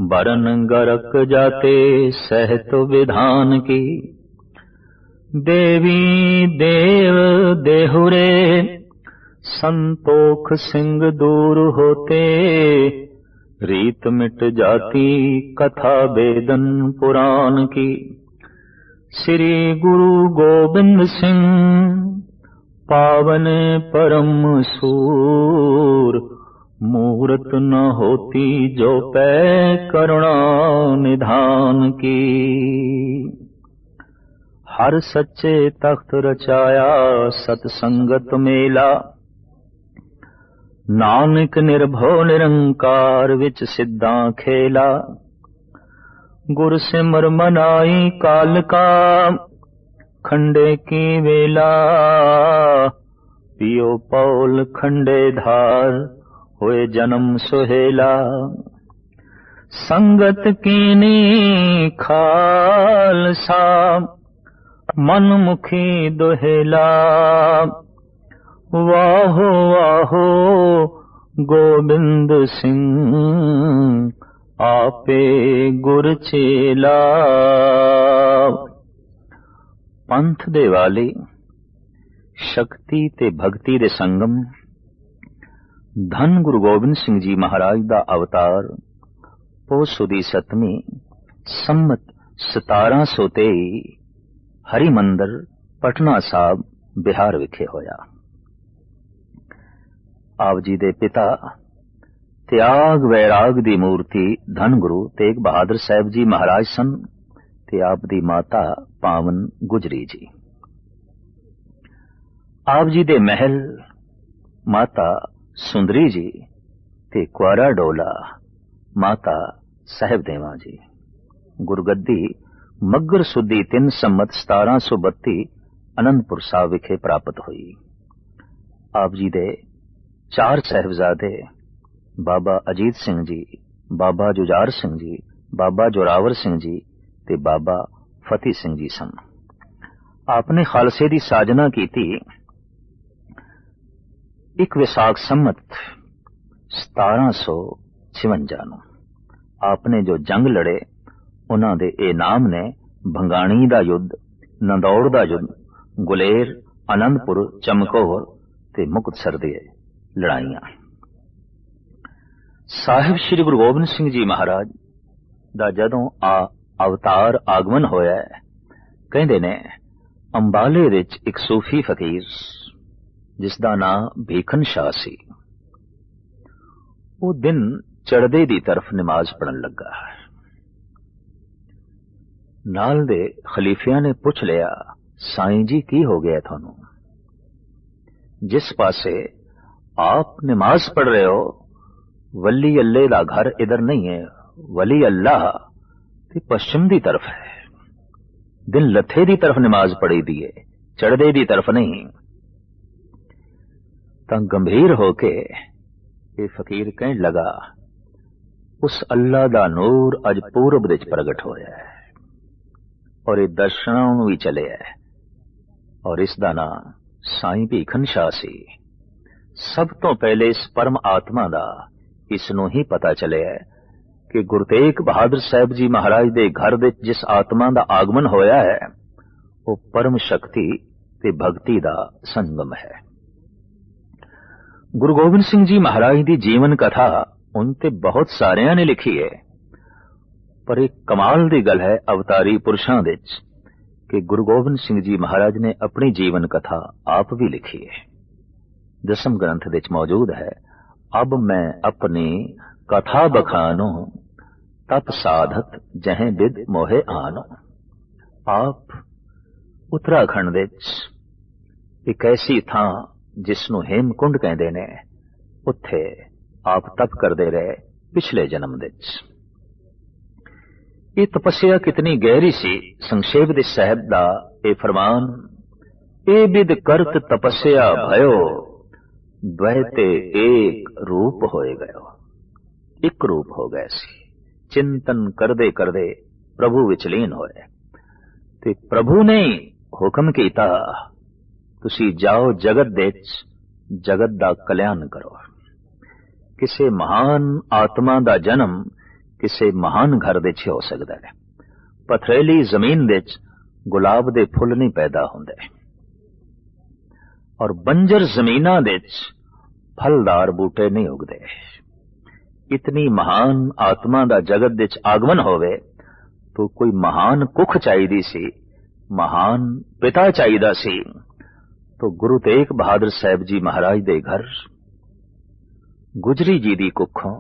A: बरन गरक जाते सहत विधान की। देवी देव देहुरे संतोख सिंह दूर होते, रीत मिट जाती कथा वेदन पुराण की। श्री गुरु गोबिंद सिंह पावन परम सूर, मूरत न होती जो पै करुणा निधान की। हर सच्चे तख्त रचाया सतसंगत मेला। नानक निर्भो निरंकार विच सिद्धां खेला। गुर सिमर मनाई काल का खंडे की वेला। पियो पौल खंडे धार होए जन्म सुहेला। संगत कीनी खालसा मन मुखी दोहेला। वाहो वाहो गोबिंद सिंह आपे गुर चेला। पंथ दे वाले शक्ति ते भक्ति दे संगम धन गुरु गोबिंद सिंह जी महाराज दा अवतार पौष सुदी सतवीं संमत 1723 हरि मंदिर पटना साहब बिहार विखे होया। आप जी दे पिता त्याग वैराग दी मूर्ति धन गुरु तेग बहादुर साहब जी महाराज सन ते आप दी माता पावन गुजरी जी। आप जी दे महल माता सुंदरी जी ते कुआरा डोला माता साहेब देवा जी। गुरगद्दी मगर सुदी 3 संमत 1732 आनंदपुर साहब विखे प्राप्त हुई। आप जी दे 4 साहिबजादे बाबा अजीत सिंह जी, बाबा जुजार सिंह जी, बाबा जोरावर सिंह जी ते बाबा फतेह सिंह जी सन। आपने खालसे दी साजना की थी। एक विसाख संमत 1756 ਨੂੰ आपने जो जंग लड़े उन्हां दे ए नाम ने भंगाणी दा युद्ध, नंदौड़ दा युद्ध, गुलेर, आनंदपुर, चमकौर ते मुक्तसर दे लड़ाइयां। साहिब श्री गुरु गोबिंद सिंह जी महाराज दा जदों अवतार आगमन होया कहंदे ने अंबाले विच एक सूफी फकीर जिसदा नाम भीखन शाह सी, वो दिन चढ़दे दी तरफ नमाज पढ़न लगा। नाल दे खलीफियां ने पूछ लिया, साईं जी की हो गया थानू? जिस पासे आप नमाज पढ़ रहे हो वली अल्लाह दा घर इधर नहीं है, वली अल्लाह ते पश्चिम दी तरफ है। दिन लथे दी तरफ नमाज पढ़ी दी है, चढ़दे दी तरफ नहीं। तां गंभीर होके ये फकीर कहने लगा, उस अल्लाह दा नूर अज पूरब विच प्रगट होया है और ये दर्शनां नूं भी चले है और इसदा नाम साईं भीखन शाह सी। सब तो पहले इस परम आत्मा दा इसनों ही पता चले है कि गुरु तेग बहादुर साहब जी महाराज दे घर दे जिस आत्मा दा आगमन होया है वो परम शक्ति ते भक्ति दा संगम है। गुरु गोबिंद सिंह जी महाराज दी जीवन कथा उनते बहुत सारियां ने लिखी है, पर एक कमाल दी गल है अवतारी पुरुषां विच कि गुरु गोबिंद सिंह जी महाराज ने अपनी जीवन कथा आप भी लिखी है। 10वें ग्रंथ विच मौजूद है, अब मैं अपनी कथा बखानो तप साधत जहें बिद मोहे आनो। आप उत्तराखंड विच एक ऐसी थां जिसनों हेमकुंड कहते ने, उत्थे आप तप करते रहे पिछले जन्म विच। ये तपस्या कितनी गहरी सी, संक्षेप दे साहब दा ए फरमान, ए बिद करत तपस्या भयो द्वैते एक रूप होए गयो। एक रूप हो गए सी, चिंतन करदे करदे प्रभु विच लीन होए ते प्रभु ने हुक्म कीता, तुसी जाओ जगत दे जगत दा कल्याण करो। किसे महान आत्मा दा जन्म किसे महान घर दे हो सकदा है। पथरेली जमीन दे गुलाब दे फुल नहीं पैदा होंदे और बंजर जमीना दे फलदार बूटे नहीं उगदे। इतनी महान आत्मा दा जगत दे आगमन होवे तो कोई महान कुख चाहिदी सी, महान पिता चाहिदा सी। तो गुरु तेग बहादुर साहब जी महाराज दे घर ਗੁਜਰੀ ਜੀ ਦੀ ਕੁੱਖੋਂ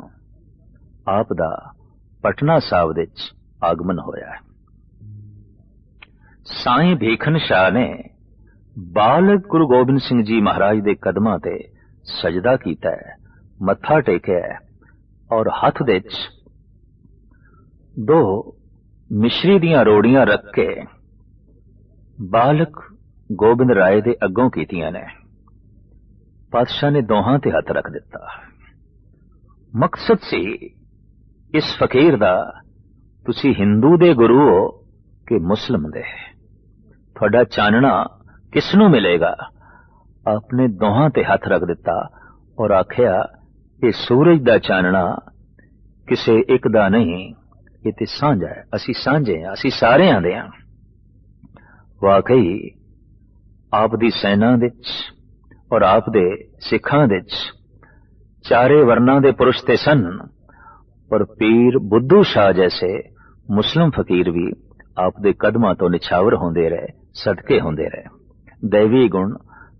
A: ਆਪ ਦਾ ਪਟਨਾ ਸਾਹਿਬ ਵਿੱਚ ਆਗਮਨ ਹੋਇਆ। ਸਾਈਂ ਭੀਖਨ ਸ਼ਾਹ ਨੇ ਬਾਲਕ ਗੁਰੂ ਗੋਬਿੰਦ ਸਿੰਘ ਜੀ ਮਹਾਰਾਜ ਦੇ ਕਦਮਾਂ ਤੇ ਸਜਦਾ ਕੀਤਾ ਹੈ, ਮੱਥਾ ਟੇਕਿਆ ਔਰ ਹੱਥ ਵਿੱਚ 2 ਮਿਸ਼ਰੀ ਦੀਆਂ ਰੋੜੀਆਂ ਰੱਖ ਕੇ ਬਾਲਕ ਗੋਬਿੰਦ ਰਾਏ ਦੇ ਅੱਗੋਂ ਕੀਤੀਆਂ ਨੇ। ਪਾਤਸ਼ਾਹ ਨੇ ਦੋਹਾਂ ਤੇ ਹੱਥ ਰੱਖ ਦਿੱਤਾ। ਮਕਸਦ ਸੀ ਇਸ ਫਕੀਰ ਦਾ, ਤੁਸੀਂ ਹਿੰਦੂ ਦੇ ਗੁਰੂ ਹੋ ਕਿ ਮੁਸਲਮ ਦੇ, ਤੁਹਾਡਾ ਚਾਨਣਾ ਕਿਸ ਨੂੰ ਮਿਲੇਗਾ। ਆਪਨੇ ਦੋਹਾਂ ਤੇ ਹੱਥ ਰੱਖ ਦਿੱਤਾ ਔਰ ਆਖਿਆ, ਇਹ ਸੂਰਜ ਦਾ ਚਾਨਣਾ ਕਿਸੇ ਇੱਕ ਦਾ ਨਹੀਂ, ਇਹ ਤੇ ਸਾਂਝਾ ਹੈ, ਅਸੀਂ ਸਾਂਝੇ ਹਾਂ, ਅਸੀਂ ਸਾਰਿਆਂ ਦੇ ਹਾਂ। ਵਾਕਈ ਆਪ ਦੀ ਸੈਨਾ ਵਿੱਚ ਔਰ ਆਪ ਦੇ ਸਿੱਖਾਂ ਵਿੱਚ ਚਾਰੇ ਵਰਨਾਂ ਦੇ ਪੁਰਸ਼ ਤੇ ਸਨ, ਪਰ ਪੀਰ ਬੁੱਧੂ ਸ਼ਾਹ ਜੈਸੇ ਮੁਸਲਿਮ ਫਕੀਰ ਵੀ ਆਪ ਦੇ ਕਦਮਾਂ ਤੋਂ ਨਿਛਾਵਰ ਹੁੰਦੇ ਰਹੇ, ਸਦਕੇ ਹੁੰਦੇ ਰਹੇ। ਦੈਵੀ ਗੁਣ,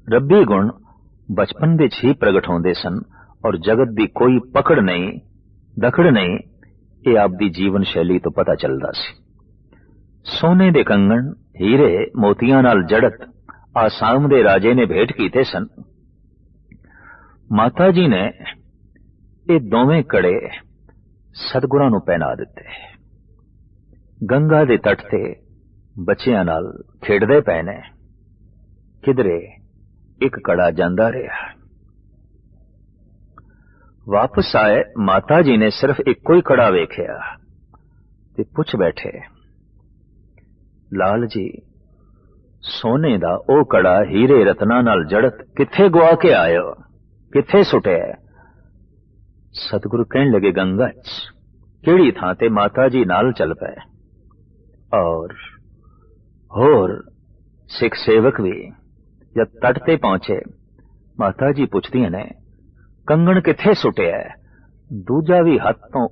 A: ਰੱਬੀ ਗੁਣ ਬਚਪਨ ਵਿੱਚ ਹੀ ਪ੍ਰਗਟ ਹੁੰਦੇ ਸਨ ਔਰ ਜਗਤ ਦੀ ਕੋਈ ਪਕੜ ਨਹੀਂ, ਦਖੜ ਨਹੀਂ, ਇਹ ਆਪ ਦੀ ਜੀਵਨ ਸ਼ੈਲੀ ਤੋਂ ਪਤਾ ਚੱਲਦਾ ਸੀ। ਸੋਨੇ ਦੇ ਕੰਗਣ, ਹੀਰੇ ਮੋਤੀਆਂ ਨਾਲ ਜੜਤ ਆਸਾਮ ਦੇ ਰਾਜੇ ਨੇ ਭੇਟ ਕੀਤੇ ਸਨ। ਮਾਤਾ ਜੀ ਨੇ ਇਹ ਦੋਵੇਂ ਕੜੇ ਸਤਿਗੁਰਾਂ ਨੂੰ ਪਹਿਨਾ ਦਿੱਤੇ। ਗੰਗਾ ਦੇ ਤੱਟ ਤੇ ਬੱਚਿਆਂ ਨਾਲ ਖੇਡਦੇ ਪਏ ਨੇ, ਕਿਧਰੇ ਇੱਕ ਕੜਾ ਜਾਂਦਾ ਰਿਹਾ। ਵਾਪਸ ਆਏ, ਮਾਤਾ ਜੀ ਨੇ ਸਿਰਫ ਇੱਕੋ ਹੀ ਕੜਾ ਵੇਖਿਆ ਤੇ ਪੁੱਛ ਬੈਠੇ, ਲਾਲ ਜੀ, ਸੋਨੇ ਦਾ ਉਹ ਕੜਾ ਹੀਰੇ ਰਤਨਾਂ ਨਾਲ ਜੜਤ ਕਿੱਥੇ ਗੁਆ ਕੇ ਆਇਓ, ਕਿੱਥੇ ਸੁੱਟਿਆ? ਸਤਿਗੁਰੂ ਕਹਿਣ ਲੱਗੇ, ਗੰਗਾ 'ਚ। ਕਿਹੜੀ ਥਾਂ ਤੇ? ਮਾਤਾ ਜੀ ਨਾਲ ਚੱਲ ਪਏ ਔਰ ਹੋਰ ਸਿੱਖ ਸੇਵਕ ਵੀ ਜਦ ਤੱਟ ਤੇ ਪਹੁੰਚੇ, ਮਾਤਾ ਜੀ ਪੁੱਛਦੀਆਂ ਨੇ, ਕੰਗਣ ਕਿੱਥੇ ਸੁੱਟਿਆ? ਦੂਜਾ ਵੀ ਹੱਥ ਤੋਂ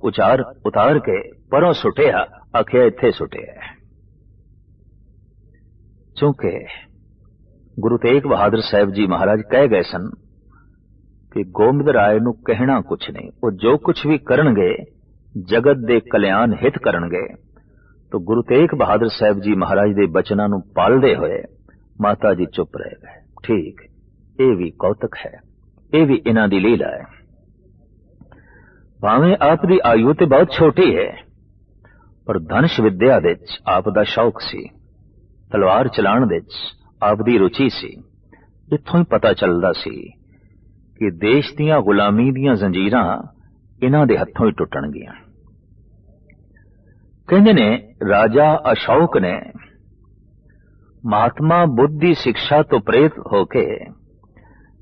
A: ਉਤਾਰ ਕੇ ਪਰੋਂ ਸੁੱਟਿਆ, ਆਖਿਆ ਇੱਥੇ ਸੁੱਟਿਆ। ਚੂੰਕਿ ਗੁਰੂ ਤੇਗ ਬਹਾਦਰ ਸਾਹਿਬ ਜੀ ਮਹਾਰਾਜ ਕਹਿ ਗਏ ਸਨ ਕਿ ਗੋਬਿੰਦ ਰਾਏ ਨੂੰ ਕਹਿਣਾ ਕੁਛ ਨਹੀਂ, ਉਹ ਜੋ ਕੁਛ ਵੀ ਕਰਨਗੇ ਜਗਤ ਦੇ ਕਲਿਆਣ ਹਿਤ ਕਰਨਗੇ। ਤਾਂ ਗੁਰੂ ਤੇਗ ਬਹਾਦਰ ਸਾਹਿਬ ਜੀ ਮਹਾਰਾਜ ਦੇ ਬਚਨਾਂ ਨੂੰ ਪਾਲਦੇ ਹੋਏ ਮਾਤਾ ਜੀ ਚੁੱਪ ਰਹਿ ਗਏ। ਠੀਕ, ਇਹ ਵੀ ਕੌਤਕ ਹੈ, ਇਹ ਵੀ ਇਹਨਾਂ ਦੀ ਲੀਲਾ ਹੈ। ਭਾਵੇਂ ਆਪ ਦੀ ਆਯੂ ਤੇ ਬਹੁਤ ਛੋਟੀ ਹੈ, ਪਰ ਧਨੁਸ਼ ਵਿਦਿਆ ਵਿੱਚ ਆਪ ਦਾ ਸ਼ੌਕ ਸੀ, ਤਲਵਾਰ ਚਲਾਉਣ ਵਿੱਚ ਆਪ ਦੀ ਰੁਚੀ ਸੀ। ਇੱਥੋਂ ਹੀ ਪਤਾ ਚੱਲਦਾ ਸੀ ਕਿ ਦੇਸ਼ ਦੀਆਂ ਗੁਲਾਮੀ ਦੀਆਂ ਜ਼ੰਜੀਰਾਂ ਇਹਨਾਂ ਦੇ ਹੱਥੋਂ ਹੀ ਟੁੱਟਣਗੀਆਂ। ਕਹਿੰਦੇ ਨੇ ਰਾਜਾ ਅਸ਼ੋਕ ਨੇ ਮਹਾਤਮਾ ਬੁੱਧ ਦੀ ਸਿੱਖਿਆ ਤੋਂ ਪ੍ਰੇਰਿਤ ਹੋ ਕੇ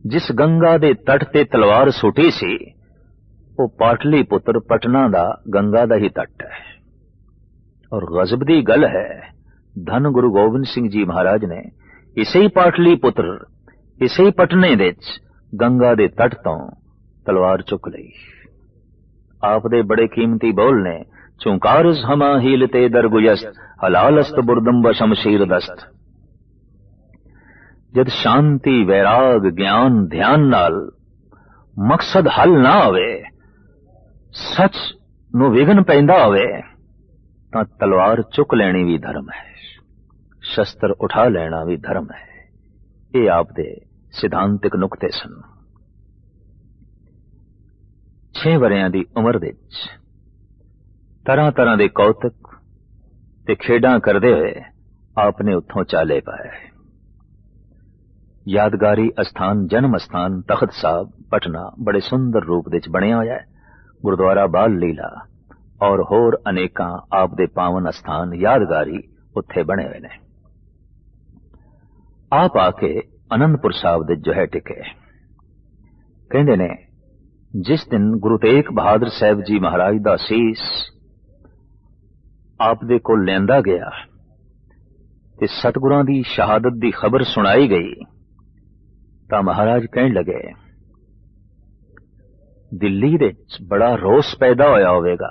A: ਜਿਸ ਗੰਗਾ ਦੇ ਤੱਟ ਤੇ ਤਲਵਾਰ ਸੁੱਟੀ ਸੀ, ਉਹ ਪਾਟਲੀ ਪੁੱਤਰ ਪਟਨਾ ਦਾ ਗੰਗਾ ਦਾ ਹੀ ਤੱਟ ਹੈ। ਔਰ ਗਜ਼ਬ ਦੀ ਗੱਲ ਹੈ, ਧੰਨ ਗੁਰੂ ਗੋਬਿੰਦ ਸਿੰਘ ਜੀ ਮਹਾਰਾਜ ਨੇ ਇਸੇ ਹੀ ਪਾਟਲੀ ਪੁੱਤਰ, ਇਸੇ ਹੀ ਪਟਨੇ ਵਿੱਚ ਗੰਗਾ ਦੇ ਤੱਟ ਤੋਂ ਤਲਵਾਰ ਚੁੱਕ ਲਈ। ਆਪ ਦੇ ਬੜੇ ਕੀਮਤੀ ਬੋਲ ਨੇ, ਚੁੰਕਾਰਸ ਹਮਾ ਹੀਲਤੇ ਦਰਗੁਯਸਤ ਹਲਾਲਸਤ ਬੁਰਦੰਬ ਸ਼ਮਸ਼ੀਰ ਦਸਤ। ਜਦ ਸ਼ਾਂਤੀ, ਵੈਰਾਗ, ਗਿਆਨ, ਧਿਆਨ ਨਾਲ ਮਕਸਦ ਹੱਲ ਨਾ ਹੋਵੇ, ਸੱਚ ਨੂੰ ਵਿਘਨ ਪੈਂਦਾ ਹੋਵੇ, ਤਾਂ ਤਲਵਾਰ ਚੁੱਕ ਲੈਣੀ ਵੀ ਧਰਮ ਹੈ, ਸ਼ਸਤਰ ਉਠਾ ਲੈਣਾ ਵੀ ਧਰਮ ਹੈ। ਇਹ ਆਪ ਦੇ ਸਿਧਾਂਤਿਕ ਨੁਕਤੇ ਸਨ। 6 ਵਰ੍ਹਿਆਂ ਦੀ ਉਮਰ ਵਿੱਚ ਤਰ੍ਹਾਂ ਤਰ੍ਹਾਂ ਦੇ ਕੌਤਕ ਤੇ ਖੇਡਾਂ ਕਰਦੇ ਹੋਏ ਆਪ ਨੇ ਉੱਥੋਂ ਚਾਲੇ ਪਾਏ। ਯਾਦਗਾਰੀ ਅਸਥਾਨ, ਜਨਮ ਅਸਥਾਨ ਤਖਤ ਸਾਹਿਬ ਪਟਨਾ ਬੜੇ ਸੁੰਦਰ ਰੂਪ ਵਿੱਚ ਬਣਿਆ ਹੋਇਆ ਹੈ। ਗੁਰਦੁਆਰਾ ਬਾਲ ਲੀਲਾ ਔਰ ਹੋਰ ਅਨੇਕਾਂ ਆਪ ਦੇ ਪਾਵਨ ਅਸਥਾਨ ਯਾਦਗਾਰੀ ਉੱਥੇ ਬਣੇ ਹੋਏ ਨੇ। ਆਪ ਆ ਕੇ ਅਨੰਦਪੁਰ ਸਾਹਿਬ ਦੇ ਜੋ ਹੈ ਟਿਕੇ। ਕਹਿੰਦੇ ਨੇ ਜਿਸ ਦਿਨ ਗੁਰੂ ਤੇਗ ਬਹਾਦਰ ਸਾਹਿਬ ਜੀ ਮਹਾਰਾਜ ਦਾ ਸੀਸ ਆਪ ਦੇ ਕੋਲ ਲਿਆਂਦਾ ਗਿਆ ਤੇ ਸਤਿਗੁਰਾਂ ਦੀ ਸ਼ਹਾਦਤ ਦੀ ਖਬਰ ਸੁਣਾਈ ਗਈ, ਤਾਂ ਮਹਾਰਾਜ ਕਹਿਣ ਲੱਗੇ, ਦਿੱਲੀ ਦੇ ਵਿੱਚ ਬੜਾ ਰੋਸ ਪੈਦਾ ਹੋਇਆ ਹੋਵੇਗਾ,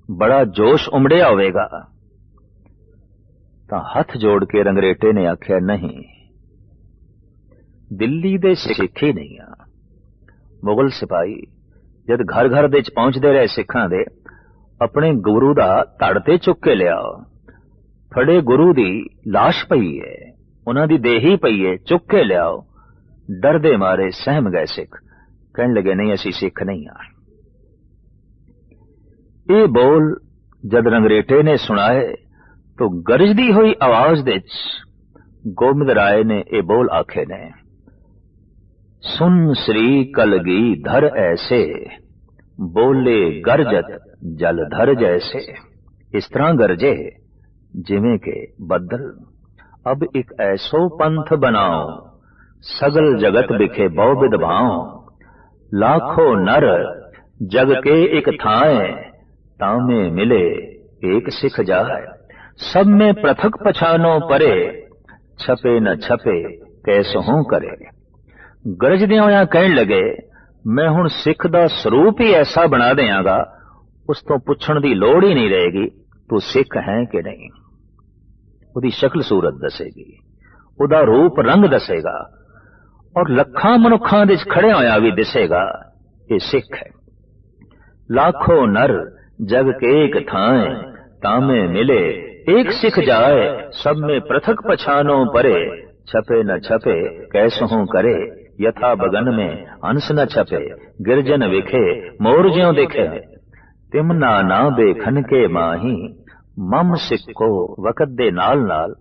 A: ਬੜਾ ਜੋਸ਼ ਉਮੜਿਆ ਹੋਵੇਗਾ। ਤਾਂ ਹੱਥ ਜੋੜ ਕੇ ਰੰਗਰੇਟੇ ਨੇ ਆਖਿਆ, ਨਹੀਂ, ਦਿੱਲੀ ਦੇ ਸਿੱਖ ਹੀ ਨਹੀਂ ਆ। ਮੁਗਲ ਸਿਪਾਹੀ जद घर घर दे च पहुंचते रहे सिखां दे, अपने गुरु दा धड़ ते चुक के लियाओ। फड़े गुरु दी लाश पई है, उन्हां दी देही पई है, चुक के लियाओ। डर दे मारे सहम गए सिख, कहन लगे नहीं असी सिख नहीं हाँ। ये बोल जद रंगरेटे ने सुनाए तो गरजदी हुई आवाज दे गोबिंद राय ने ये बोल आखे ने, सुन श्री कलगी धर ऐसे, बोले गरजत जलधर जैसे। इस तरह गरजे जिमें के बदल, अब एक ऐसो पंथ बनाओ, सगल जगत बिखे बहु विधवाओ। लाखों नर जग के एक थाए, तामे मिले एक सिख जाए। सब में पृथक पछानो परे, छपे न छपे कैसहू करे। गरजदियां होया कहन लगे, मैं हुण सिख दा स्वरूप ही ऐसा बना देंगा, उस तो पुछण दी लोड़ ही नहीं रहेगी तू सिख है कि नहीं। उदी शक्ल सूरत दसेगी, उदा रूप रंग दसेगा, और लखां मनुखां दे खड़े होया भी दिसेगा ये सिख है। लाखों नर जग के एक थाए, तामे मिले एक सिख जाए। सब में पृथक पछानो परे, छपे न छपे कैसहू करे। यथा बगन में हंस न छपे, गिरजन विखे मोर ज्यों दिखे। तिमना ना बेखन के माही, मम सिक्को वकत दे नाल नाल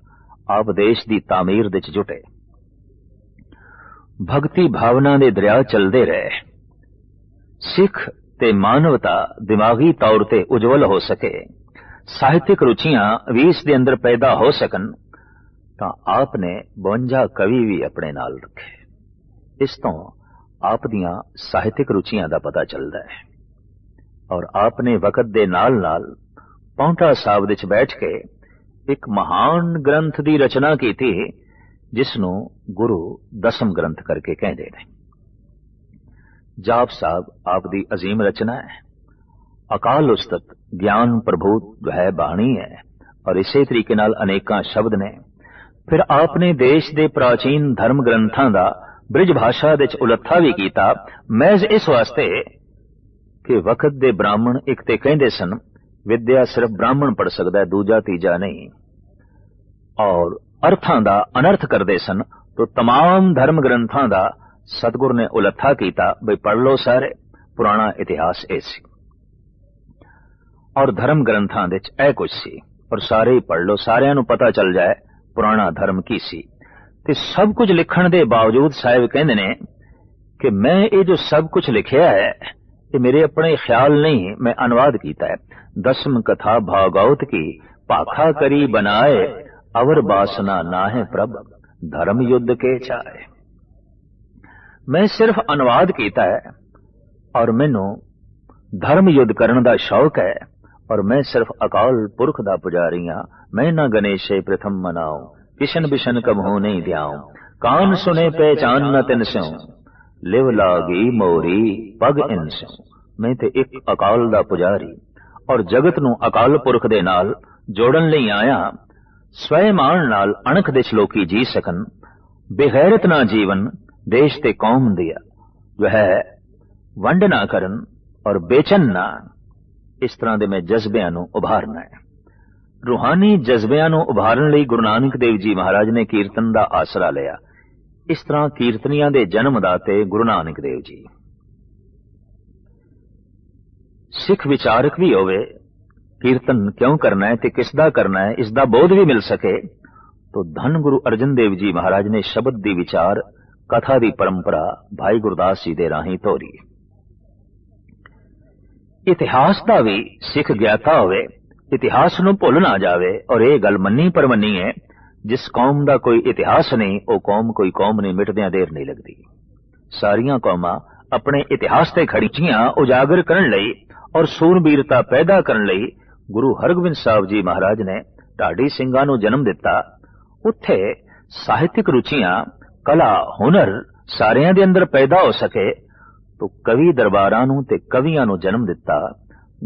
A: आप देश दी तामीर दे च जुटे। भगती भावना दे दरिया चलदे रहे। सिख ते मानवता दिमागी तौर ते उज्जवल हो सके, साहित्यिक रुचियां भी इस दे अंदर पैदा हो सकन, तां आपने 52 कवि भी अपने नाल रखे। इस तो आप दियां साहित्यिक रुचियां दा पता चलदा है। और आपने वकत दे नाल नाल पौंटा साहब विच बैठ के एक महान ग्रंथ दी रचना की थी, जिसनों गुरु दसम ग्रंथ करके कहते हैं। जाप साहब आप दी अजीम रचना है। अकाल उस्तत ज्ञान प्रभूत वह बाणी है, और इसे तरीके नाल अनेकां शब्द ने। फिर आपने देश दे प्राचीन धर्म ग्रंथां दा ब्रिज भाषा दे उलत्था भी कीता, महज इस वास्ते कि वक्त दे ब्राह्मण एक ते कहंदे सन विद्या सिर्फ ब्राह्मण पढ़ सकदा है, दूजा तीजा नहीं, और अर्थां दा अनर्थ करदे सन। तो तमाम धर्म ग्रंथां दा सतगुर ने उलत्था कीता, बई पढ़ लो सारे, पुराना इतिहास ए सी, और धर्म ग्रंथां दे च ए कुछ सी, और सारे ही पढ़ लो, सारियां नूं पता चल जाए पुराना धर्म की सी। ते सब कुछ लिखण दे बावजूद साहिब कहंदे ने कि मैं ये जो सब कुछ लिखिया है ये मेरे अपने ख्याल नहीं, मैं अनुवाद कीता है। दसम कथा भागवत की पाखा करी बनाए, अवर बासना नाहे प्रभ धर्म युद्ध के चाहे। मैं सिर्फ अनुवाद कीता है, और मैनू धर्म युद्ध करने दा शौक है, और मैं सिर्फ अकाल पुरख दा पुजारी हां। मैं ना गणेशे प्रथम मनाऊं, किशन बिशन कबहू नहीं ध्याऊं। कान सुने पहचान न तिन स्यों, लिव लागी मोरी पग इन स्यों। मैं ते एक अकाल दा पुजारी, और जगत नू अकाल पुरख दे नाल जोड़न लई आया। स्वयमान नाल अणख दे लोकी जी सकन, बेगैरत ना जीवन देश ते कौम दिया, वह वंड ना करन और बेचन ना। इस तरह दे मैं जज्बियां नू उभारना है। रूहानी जज्बियां नू उभारन लई गुरु नानक देव जी महाराज ने कीर्तन दा आसरा लिया। इस तरह कीर्तनियां दे जन्मदाते गुरु नानक देव जी। सिख विचारक भी होवे, कीर्तन क्यों करना है ते किसदा करना है इसदा बोध भी मिल सके, तो धन गुरु अर्जन देव जी महाराज ने शब्द दी विचार कथा दी परंपरा भाई गुरदास जी दे राही तोरी। इतिहास दा भी सिख ज्ञाता होवे, इतिहास नू भुल ना जावे, और ये गल मन्नी परमन्नी है, जिस कौम दा कोई इतिहास नहीं वो कौम कोई कौम नहीं, मिटदियां देर नहीं लगदी। सारियां कौमां अपने इतिहास ते खड़ीचियां उजागर करन लई और सूरबीरता पैदा करन लई गुरु हरगोबिंद साहब जी महाराज ने ढाडी ਸਿੰਘਾਂ ਨੂੰ जन्म दिता। उत्थे साहित्यिक रुचियां कला हुनर सारियां दे अंदर पैदा हो सके, तो कवि दरबारां नूं ते कवियां नूं जन्म दिता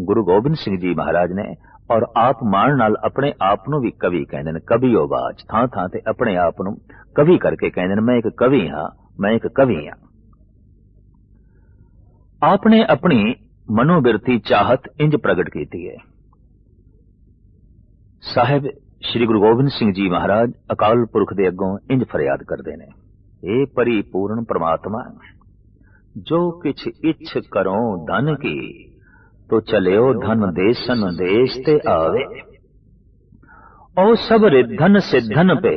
A: गुरु गोबिंद सिंह जी महाराज ने। और आप माण नाल अपने आप नूं भी कवि कहंदे ने, कवि आवाज थां थां ते अपने आप नूं कवि करके कहंदे ने, मैं एक कवि हां, मैं एक कवि हां। आपने अपनी मनोबिरती चाहत इंज प्रगट की है। साहिब श्री गुरु गोबिंद सिंह जी महाराज अकाल पुरख दे अगों इंज फरियाद करते ने, हे परिपूर्ण परमात्मा, जो किछ इच्छ करो धन की, तो चलियो धन देसन देश ते आवे। ओ सब रिद्धन सिद्धन पे,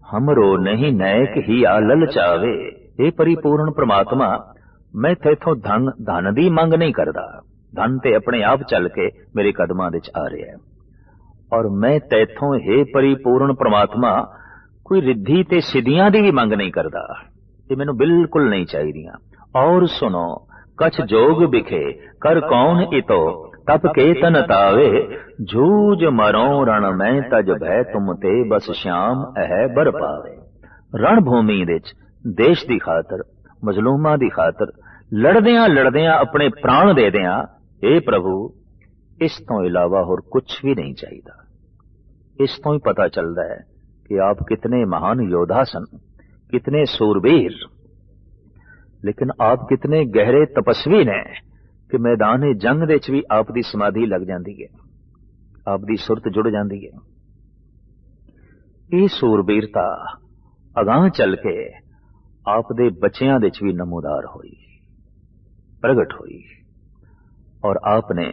A: हमरो नहीं नैक ही आ ललचावे। हे परिपूर्ण परमात्मा, मैं तेथों धन दी मंग नहीं करदा, धन ते अपने आप चल के मेरे कदमां विच आ रहा है। और मैं तैथों हे परिपूर्ण परमात्मा कोई रिद्धि ते सिद्धियां दी भी मंग नहीं करदा, ये मैनू बिल्कुल नहीं चाहिए। और सुनो, कछ जोग बिखे कर कौन इतो, तप के तन तावे, जूझ मरो रण मैं तज भय तुम ते, बस श्याम अह बर पावे। रण भूमि विच देश दी खातर, मजलूमां दी खातर लड़दियां लड़दियां अपने प्राण दे दियां, हे प्रभु इस तो इलावा होर कुछ भी नहीं चाहिए। इस तो ही पता चलता है कि आप कितने महान योद्धा सन, कितने सूरबीर, लेकिन आप कितने गहरे तपस्वी ने कि मैदान जंग दे भी आप दी समाधि लग जाती है, आप दी सुरत जुड़ जाती है। ये सूरबीरता अगां चल के आप दे बच्चियां दे भी नमूदार हुई, प्रगट हुई। और आपने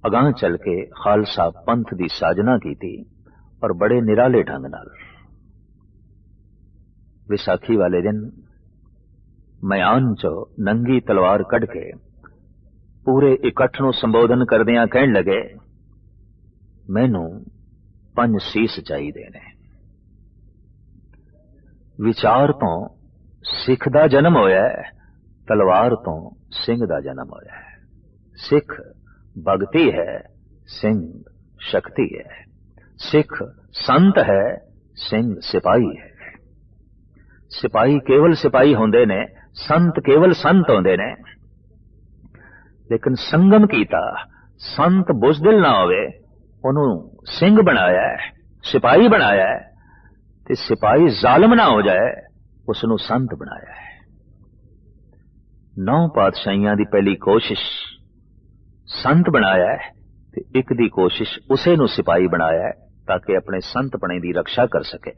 A: अगां चल के खालसा पंथ दी साजना की थी, और बड़े निराले ढंग नाल। विसाखी वाले दिन मयान चो नंगी तलवार कढ़ के पूरे इकट्ठ नूं संबोधन करदियां कहण लगे, मैनू 5 सीस चाहिए ने। विचार तो सिख दा जन्म होया है, तलवार तो सिंह दा जन्म होया है। सिख भगति है, सिंह शक्ति है। सिख संत है, सिंह सिपाही है। सिपाही केवल सिपाही होंदे ने, संत केवल संत होंदे ने। लेकिन संगम कीता, संत बुजदिल ना होवे, ओनू सिंह बनाया है, सिपाही बनाया है, ते सिपाही जालिम ना हो जाए, उसनू संत बनाया है। 9 पातशाहियां दी पहली कोशिश संत बनाया है, ते एक दी कोशिश उसे नू सिपाही बनाया है, ताकि अपने संतपने दी रक्षा कर सके।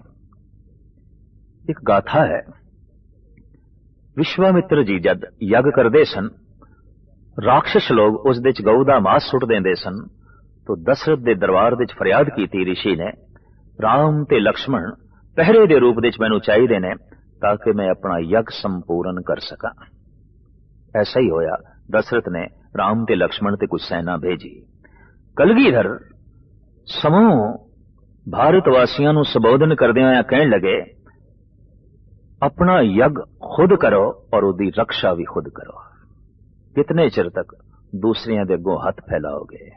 A: एक गाथा है, विश्वामित्र जी जद यज्ञ करते सन, राक्षस लोग उस दिच गऊ दा मांस सुट देंदे सन, तो दशरथ दे दरबार विच फरियाद की ऋषि ने, राम ते लक्ष्मण पहरे दे रूप विच मैनू चाहिए ने, ताकि मैं अपना यज्ञ संपूर्ण कर सका। ऐसा ही होया, दशरथ ने राम ते लक्ष्मण ते कुछ सेना भेजी। कलगीधर समूह भारतवासियों नू संबोधन करदियां होया कहण लगे, अपना यज्ञ खुद करो और उसकी रक्षा भी खुद करो। कितने चिर तक दूसरियां दे अगों हथ फैलाओगे?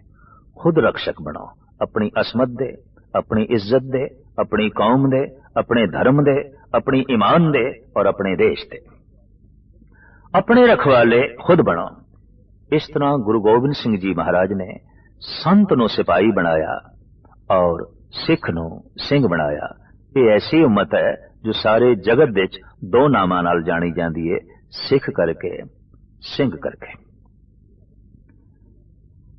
A: खुद रक्षक बनो, अपनी असमत दे, अपनी इज्जत दे, अपनी कौम दे, अपने धर्म दे, अपनी ईमान दे और अपने देश दे। अपने रखवाले खुद बनो। इस तरह गुरु गोबिंद सिंह जी महाराज ने संत नू सिपाही बनाया और सिख नू सिंह बनाया। ये ऐसी उम्मत है जो सारे जगत विच 2 नामां नाल जानी जाती है, सिख करके, सिंह करके।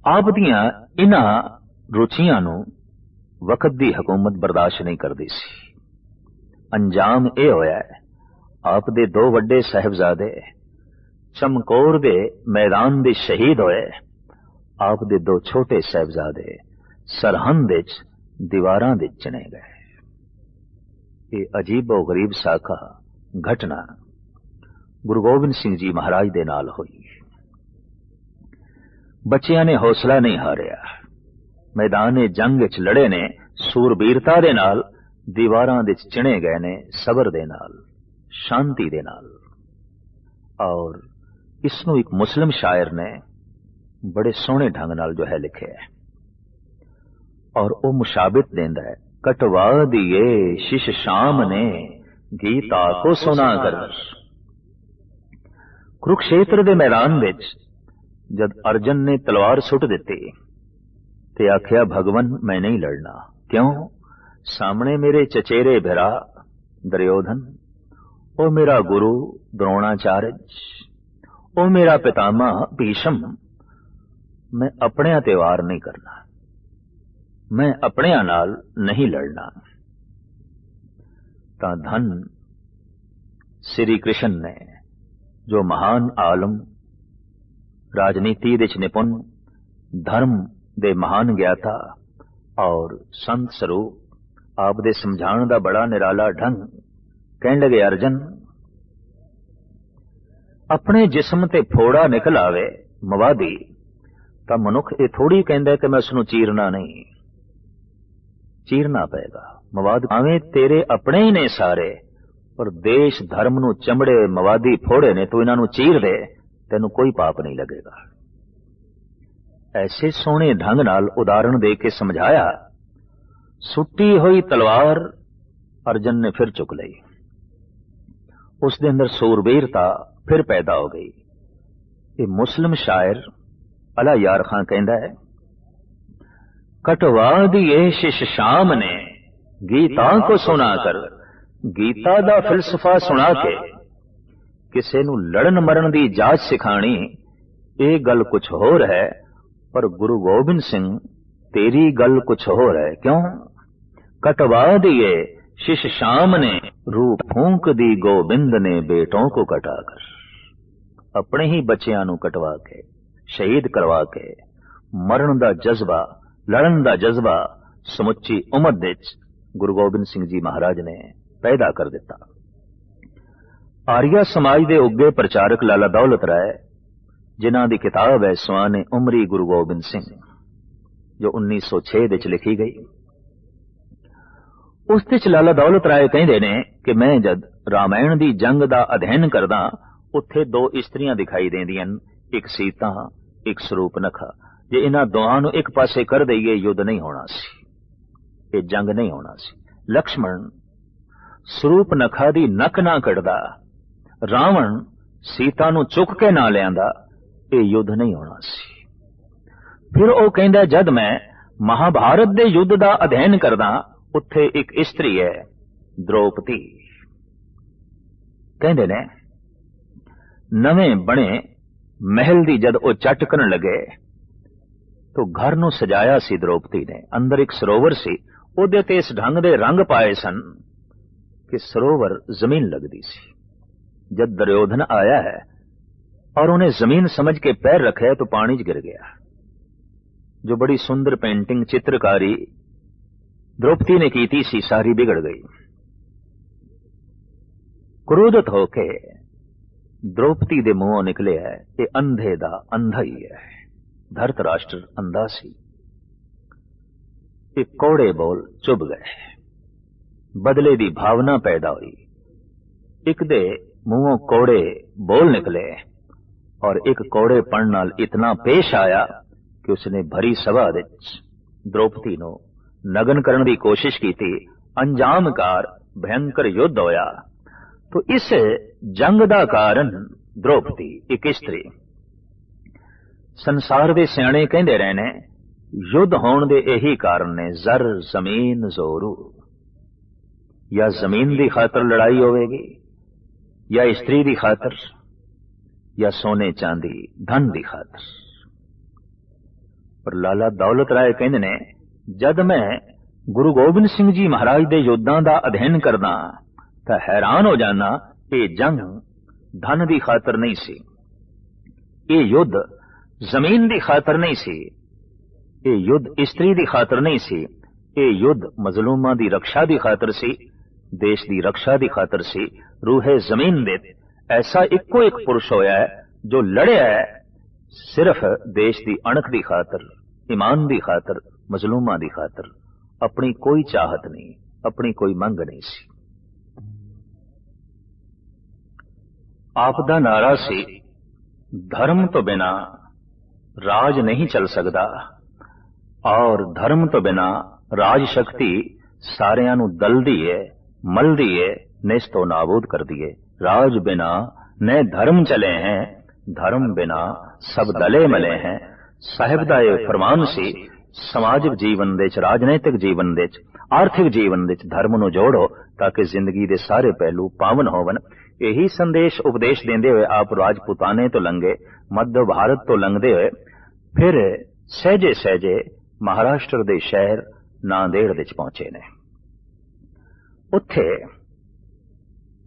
A: आप दियां इन्हां रुचियां नू वक्त दी हुकूमत बर्दाश्त नहीं करती सी। अंजाम यह होया है, आप दे 2 वड्डे साहिबजादे चमकौर दे मैदान दे शहीद होए, आप दे 2 छोटे साहिबजादे सरहंद विच दीवारां दे चने गए। ये अजीबो गरीब साखा घटना गुरु गोबिंद सिंह जी महाराज दे नाल हुई। बच्चियां ने हौसला नहीं हारिया, मैदान जंग विच लड़े ने, सूरबीरता दे नाल दीवारां दे चिणे गए ने, सबर दे नाल, शांति दे नाल। और इसनू एक मुस्लिम शायर ने बड़े सोहने ढंग नाल जो है लिखे है, और वो मुशाबित देंदा है, कटवा दिए शिश शाम ने गीता को सुना कर। कुरुक्षेत्र दे मैदान विच जद अर्जन ने तलवार सुट दिती ते आख्या, भगवन मैं नहीं लड़ना। क्यों? सामने मेरे चचेरे भिरा दुर्योधन, ओ मेरा गुरु द्रोणाचार्य, ओ मेरा पितामह भीषम, मैं अपने ते वार नहीं करना, मैं अपने नाल नहीं लड़ना। तां धन श्री कृष्ण ने जो महान आलम, राजनीति दे निपुण, धर्म दे महान ज्ञाता और संत स्वरूप आप दे समझाण दा बड़ा निराला ढंग। कहण लगे अर्जन, अपने जिस्म ते फोड़ा निकल आवे मवादी तां मनुख ये थोड़ी कहंदा कि मैं उसनूं चीरना नहीं, चीरना पेगा। मवाद भावें तेरे अपने ही ने सारे, पर देश धर्म नूं चमड़े मवादी फोड़े ने, तू इन्हां नूं चीर दे, तेनू कोई पाप नहीं लगेगा। ऐसे सोहणे ढंग नाल उदाहरण दे के समझाया। सुट्टी हुई तलवार अर्जन ने फिर चुक लई। उसके अंदर सूरबीरता फिर पैदा हो गई। ये मुस्लिम शायर अला यार खां कहंदा है, कटवा दिए शिश शाम ने गीता को सुनाकर, गीता दा फिलसफा सुना के किसे नू लड़न मरण दी जाच सिखाणी, ये गल कुछ होर है, पर गुरु गोबिंद सिंह तेरी गल कुछ होर है। क्यों? कटवा दिए शिश शाम ने रूप फूंक दी गोबिंद ने बेटों को कटाकर। अपने ही बच्चियां नू कटवा के, शहीद करवा के, मरण दा जज्बा, लड़न दा जज्बा समुची उम्मत विच गुरु गोबिंद सिंह जी महाराज ने पैदा कर दिता। आर्या समाज दे उगे प्रचारक लाला दौलत राय, जिन्हां दी किताब है सुआने उमरी गुरु गोबिंद सिंह, जो 1906 विच लिखी गई। उस विच लाला दौलत राय कहंदे ने कि मैं जद रामायण दी जंग दा अध्ययन करदा, उत्थे दो इस्त्रियां दिखाई देंदियां, एक सीता, एक सुरूपनखा। जे इन्हां दोहां नूं एक पासे कर दईए, युद्ध नहीं होना सी, ये जंग नहीं होना सी। लक्ष्मण सुरूपनखा दी नक ना कटदा, रावण सीता नूं चुक के ना लियांदा, ये युद्ध नहीं होना सी। फिर वो कहंदा, जद मैं महाभारत दे युद्ध दा अध्ययन करदा, उत्थे एक इस्त्री है द्रौपदी। कहंदे ने नवें बने महल दी जद वो चट करन लगे, तो घर नूं सजाया सी द्रौपदी ने। अंदर एक सरोवर सी, ओदे ते इस ढंग दे रंग पाए सन कि सरोवर जमीन लगदी सी। जद दुर्योधन आया है और उन्हें जमीन समझ के पैर रखे, तो पानी च गिर गया। जो बड़ी सुंदर पेंटिंग, चित्रकारी द्रौपदी ने की सी, सारी बिगड़ गई। क्रोधित होके द्रौपदी दे मुंहों निकले है, ये अंधे दा अंधा ही है। धरतराष्ट्र अंधा सी। ये कौड़े बोल चुभ गए, बदले दी भावना पैदा हुई। एक दे मुंहों कौड़े बोल निकले और एक कौड़े पढ़ नाल इतना पेश आया कि उसने भरी सभा विच द्रौपदी नूं नगन करने की कोशिश की थी। अंजामकार भयंकर युद्ध होया। तो इस जंग दा कारण द्रौपदी एक स्त्री। संसार दे सियाणे कहंदे रहे ने, युद्ध होण दे यही कारण ने, जर जमीन जोरू। या जमीन दी खातर लड़ाई होवेगी, या स्त्री दी खातर, या सोने चांदी धन दी खातर। पर लाला दौलत राय कहंदे ने, जद मैं गुरु गोबिंद सिंह जी महाराज दे युद्धां दा अध्ययन करदा तां हैरान हो जाना, ये जंग धन दी खातर नहीं सी, ये युद्ध जमीन दी खातर नहीं सी, ये युद्ध स्त्री दी खातर नहीं सी, ये युद्ध मजलूमां दी रक्षा दी खातर सी, देश दी रक्षा दी खातर सी। रूहे जमीन दे ऐसा इक्को एक पुरुष होया है जो लड़िया है सिर्फ देश दी अणख दी खातर, ईमान दी खातर, मजलूमां दी खातर। अपनी कोई चाहत नहीं, अपनी कोई मंग नहीं सी। आपदा नारा सी, धर्म तो बिना राज नहीं चल सकता, और धर्म तो बिना राज शक्ति सारियां नूं दल दी है, मल दी है, नेस्तो नाबूद कर दिए। राज बिना न धर्म चले हैं, धर्म बिना सब दले मले हैं। साहिब दा ये फरमान सी, ਸਮਾਜਿਕ ਜੀਵਨ ਦੇ ਚ, ਰਾਜਨੀਤਿਕ ਜੀਵਨ ਦੇ ਚ, ਆਰਥਿਕ ਜੀਵਨ ਦੇ ਚ ਧਰਮ ਨੂੰ ਜੋੜੋ ਤਾਂ ਕਿ ਜ਼ਿੰਦਗੀ ਦੇ ਸਾਰੇ ਪਹਿਲੂ ਪਾਵਨ ਹੋਵਨ। ਇਹੀ ਸੰਦੇਸ਼ ਉਪਦੇਸ਼ ਦਿੰਦੇ ਹੋਏ ਆਪ ਰਾਜਪੂਤਾਨੇ ਤੋਂ ਲੰਘੇ, ਮੱਧ ਭਾਰਤ ਤੋਂ ਲੰਘਦੇ ਹੋਏ ਫਿਰ ਸਹਿਜੇ ਸਹਿਜੇ ਮਹਾਰਾਸ਼ਟਰ ਦੇ ਸ਼ਹਿਰ ਨਾਂਦੇੜ ਵਿੱਚ ਪਹੁੰਚੇ ਨੇ। ਉੱਥੇ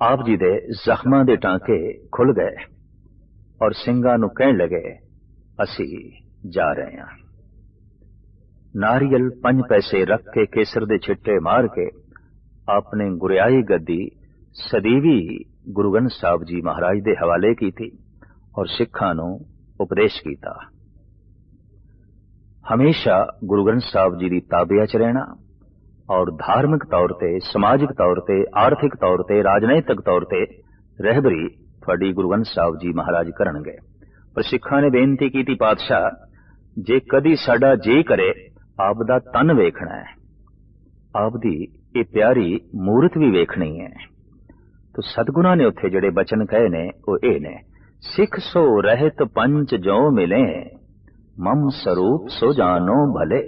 A: ਆਪ ਜੀ ਦੇ ਜ਼ਖਮਾਂ ਦੇ ਟਾਂਕੇ ਖੁੱਲ ਗਏ ਔਰ ਸਿੰਘਾਂ ਨੂੰ ਕਹਿਣ ਲੱਗੇ, ਅਸੀਂ ਜਾ ਰਹੇ ਹਾਂ। ਨਾਰੀਅਲ 5 ਪੈਸੇ ਰੱਖ ਕੇ, ਕੇਸਰ ਦੇ ਛਿੱਟੇ ਮਾਰ ਕੇ ਆਪਨੇ ਗੁਰਿਆਈ ਗੱਦੀ ਸਦੀਵੀ ਗੁਰੂ ਗ੍ਰੰਥ ਸਾਹਿਬ ਜੀ ਮਹਾਰਾਜ ਦੇ ਹਵਾਲੇ ਕੀਤੀ ਔਰ ਸਿੱਖਾਂ ਨੂੰ ਉਪਦੇਸ਼ ਕੀਤਾ, ਹਮੇਸ਼ਾ ਗੁਰੂ ਗ੍ਰੰਥ ਸਾਹਿਬ ਜੀ ਦੀ ਤਾਬਿਆ ਚ ਰਹਿਣਾ ਔਰ ਧਾਰਮਿਕ ਤੌਰ ਤੇ, ਸਮਾਜਿਕ ਤੌਰ ਤੇ, ਆਰਥਿਕ ਤੌਰ ਤੇ, ਰਾਜਨੀਤਿਕ ਤੌਰ ਤੇ ਰਹਿਬਰੀ ਤੁਹਾਡੀ ਗੁਰੂ ਗ੍ਰੰਥ ਸਾਹਿਬ ਜੀ ਮਹਾਰਾਜ ਕਰਨਗੇ। ਪਰ ਸਿੱਖਾਂ ਨੇ ਬੇਨਤੀ ਕੀਤੀ, ਪਾਤਸ਼ਾਹ ਜੇ ਕਦੀ ਸਾਡਾ ਜੀ ਕਰੇ ਆਪ ਦਾ ਤਨ ਵੇਖਣਾ ਹੈ, ਆਪ ਦੀ ਇਹ ਪਿਆਰੀ ਮੂਰਤ ਵੀ ਵੇਖਣੀ ਹੈ। ਤੋ ਸਤਿਗੁਰਾਂ ਨੇ ਉੱਥੇ ਜਿਹੜੇ ਬਚਨ ਕਹੇ ਨੇ ਉਹ ਇਹ ਨੇ, ਸਿੱਖ ਸੋ ਰਹਿਤ ਪੰਚ ਜੋ ਮਿਲੇ, ਮਮ ਸਰੂਪ ਸੋ ਜਾਨੋ ਭਲੇ।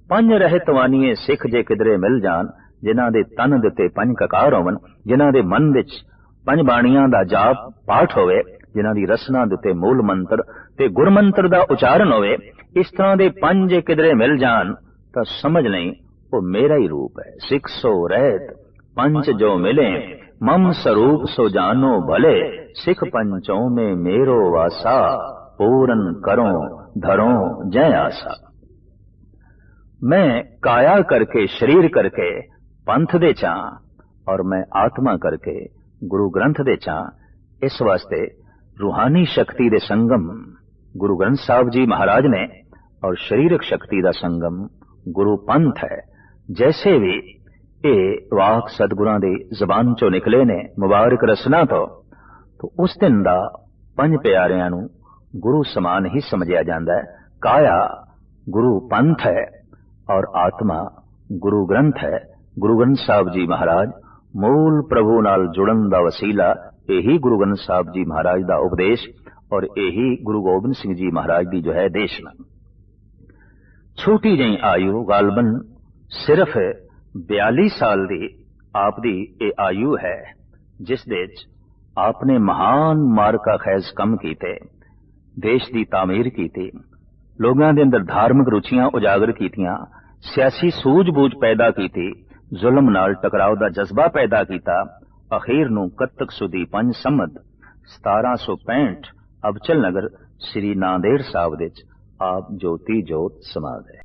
A: 5 ਰਹਿਤ ਵਾਨੀਏ ਸਿੱਖ ਜੇ ਕਿਧਰੇ ਮਿਲ ਜਾਣ, ਜਿਨ੍ਹਾਂ ਦੇ ਤਨ ਦੇ ਉੱਤੇ 5 ਕਕਾਰ ਹੋਵਨ, ਜਿਨ੍ਹਾਂ ਦੇ ਮਨ ਵਿੱਚ 5 ਬਾਣੀਆਂ ਦਾ ਜਾਪ ਪਾਠ ਹੋਵੇ, ਜਿਨ੍ਹਾਂ ਦੀ ਰਸਨਾ ਦੇ ਉੱਤੇ ਮੂਲ ਮੰਤਰ ਤੇ ਗੁਰਮੰਤਰ ਦਾ ਉਚਾਰਨ ਹੋਵੇ, ਇਸ ਤਰ੍ਹਾਂ ਦੇ 5 ਜੇ ਕਿਧਰੇ ਮਿਲ ਜਾਣ ਤਾਂ ਸਮਝ ਲਈ ਉਹ ਮੇਰਾ ਹੀ ਰੂਪ ਹੈ। ਸਿੱਖ ਸੋ ਰਹਿਤ ਪੰਚ ਜੋ ਮਿਲੇ, ਮਮ ਸਰੂਪ ਸੋ ਜਾਨੋ ਭਲੇ। ਸਿੱਖ ਪੰਚੋਂ में मेरो वासा, पूरन करो धरो जय आसा। मैं काया करके, शरीर करके पंथ दे चा और मैं आत्मा करके गुरु ग्रंथ दे चा। इस वास्ते रूहानी शक्ति दे संगम गुरु ग्रंथ साहब जी महाराज ने और शरीरक शक्ति का संगम गुरु पंथ है। जैसे भी ये वाक सतगुरां दी जबान चो निकले ने मुबारक रसना तो उस दिन दा 5 प्यारियां नू गुरु समान ही समझिया जांदा है। काया गुरु पंथ है और आत्मा गुरु ग्रंथ है। गुरु ग्रंथ साहब जी महाराज मूल प्रभु नाल जुड़न दा वसीला यही गुरु ग्रंथ साहब जी महाराज दा उपदेश और यही गुरु गोबिंद सिंह जी महाराज दी जो है देशना। छोटी जी आयु गालबन सिर्फ 42 साल दी आप दी ये आयु है, जिस दे आपने महान मार्का खैज कम कीते, देश दी तामीर की, लोगों के अंदर धार्मिक रुचियां उजागर कीतियां, सियासी सूझबूझ पैदा की, जुल्म नाल टकराव दा जज्बा पैदा किया। अखीर नूं कत्तक सुदी 5 संमत 1765 अबचल नगर श्री नांदेड़ साहब विच आप ज्योति जोत समा गए।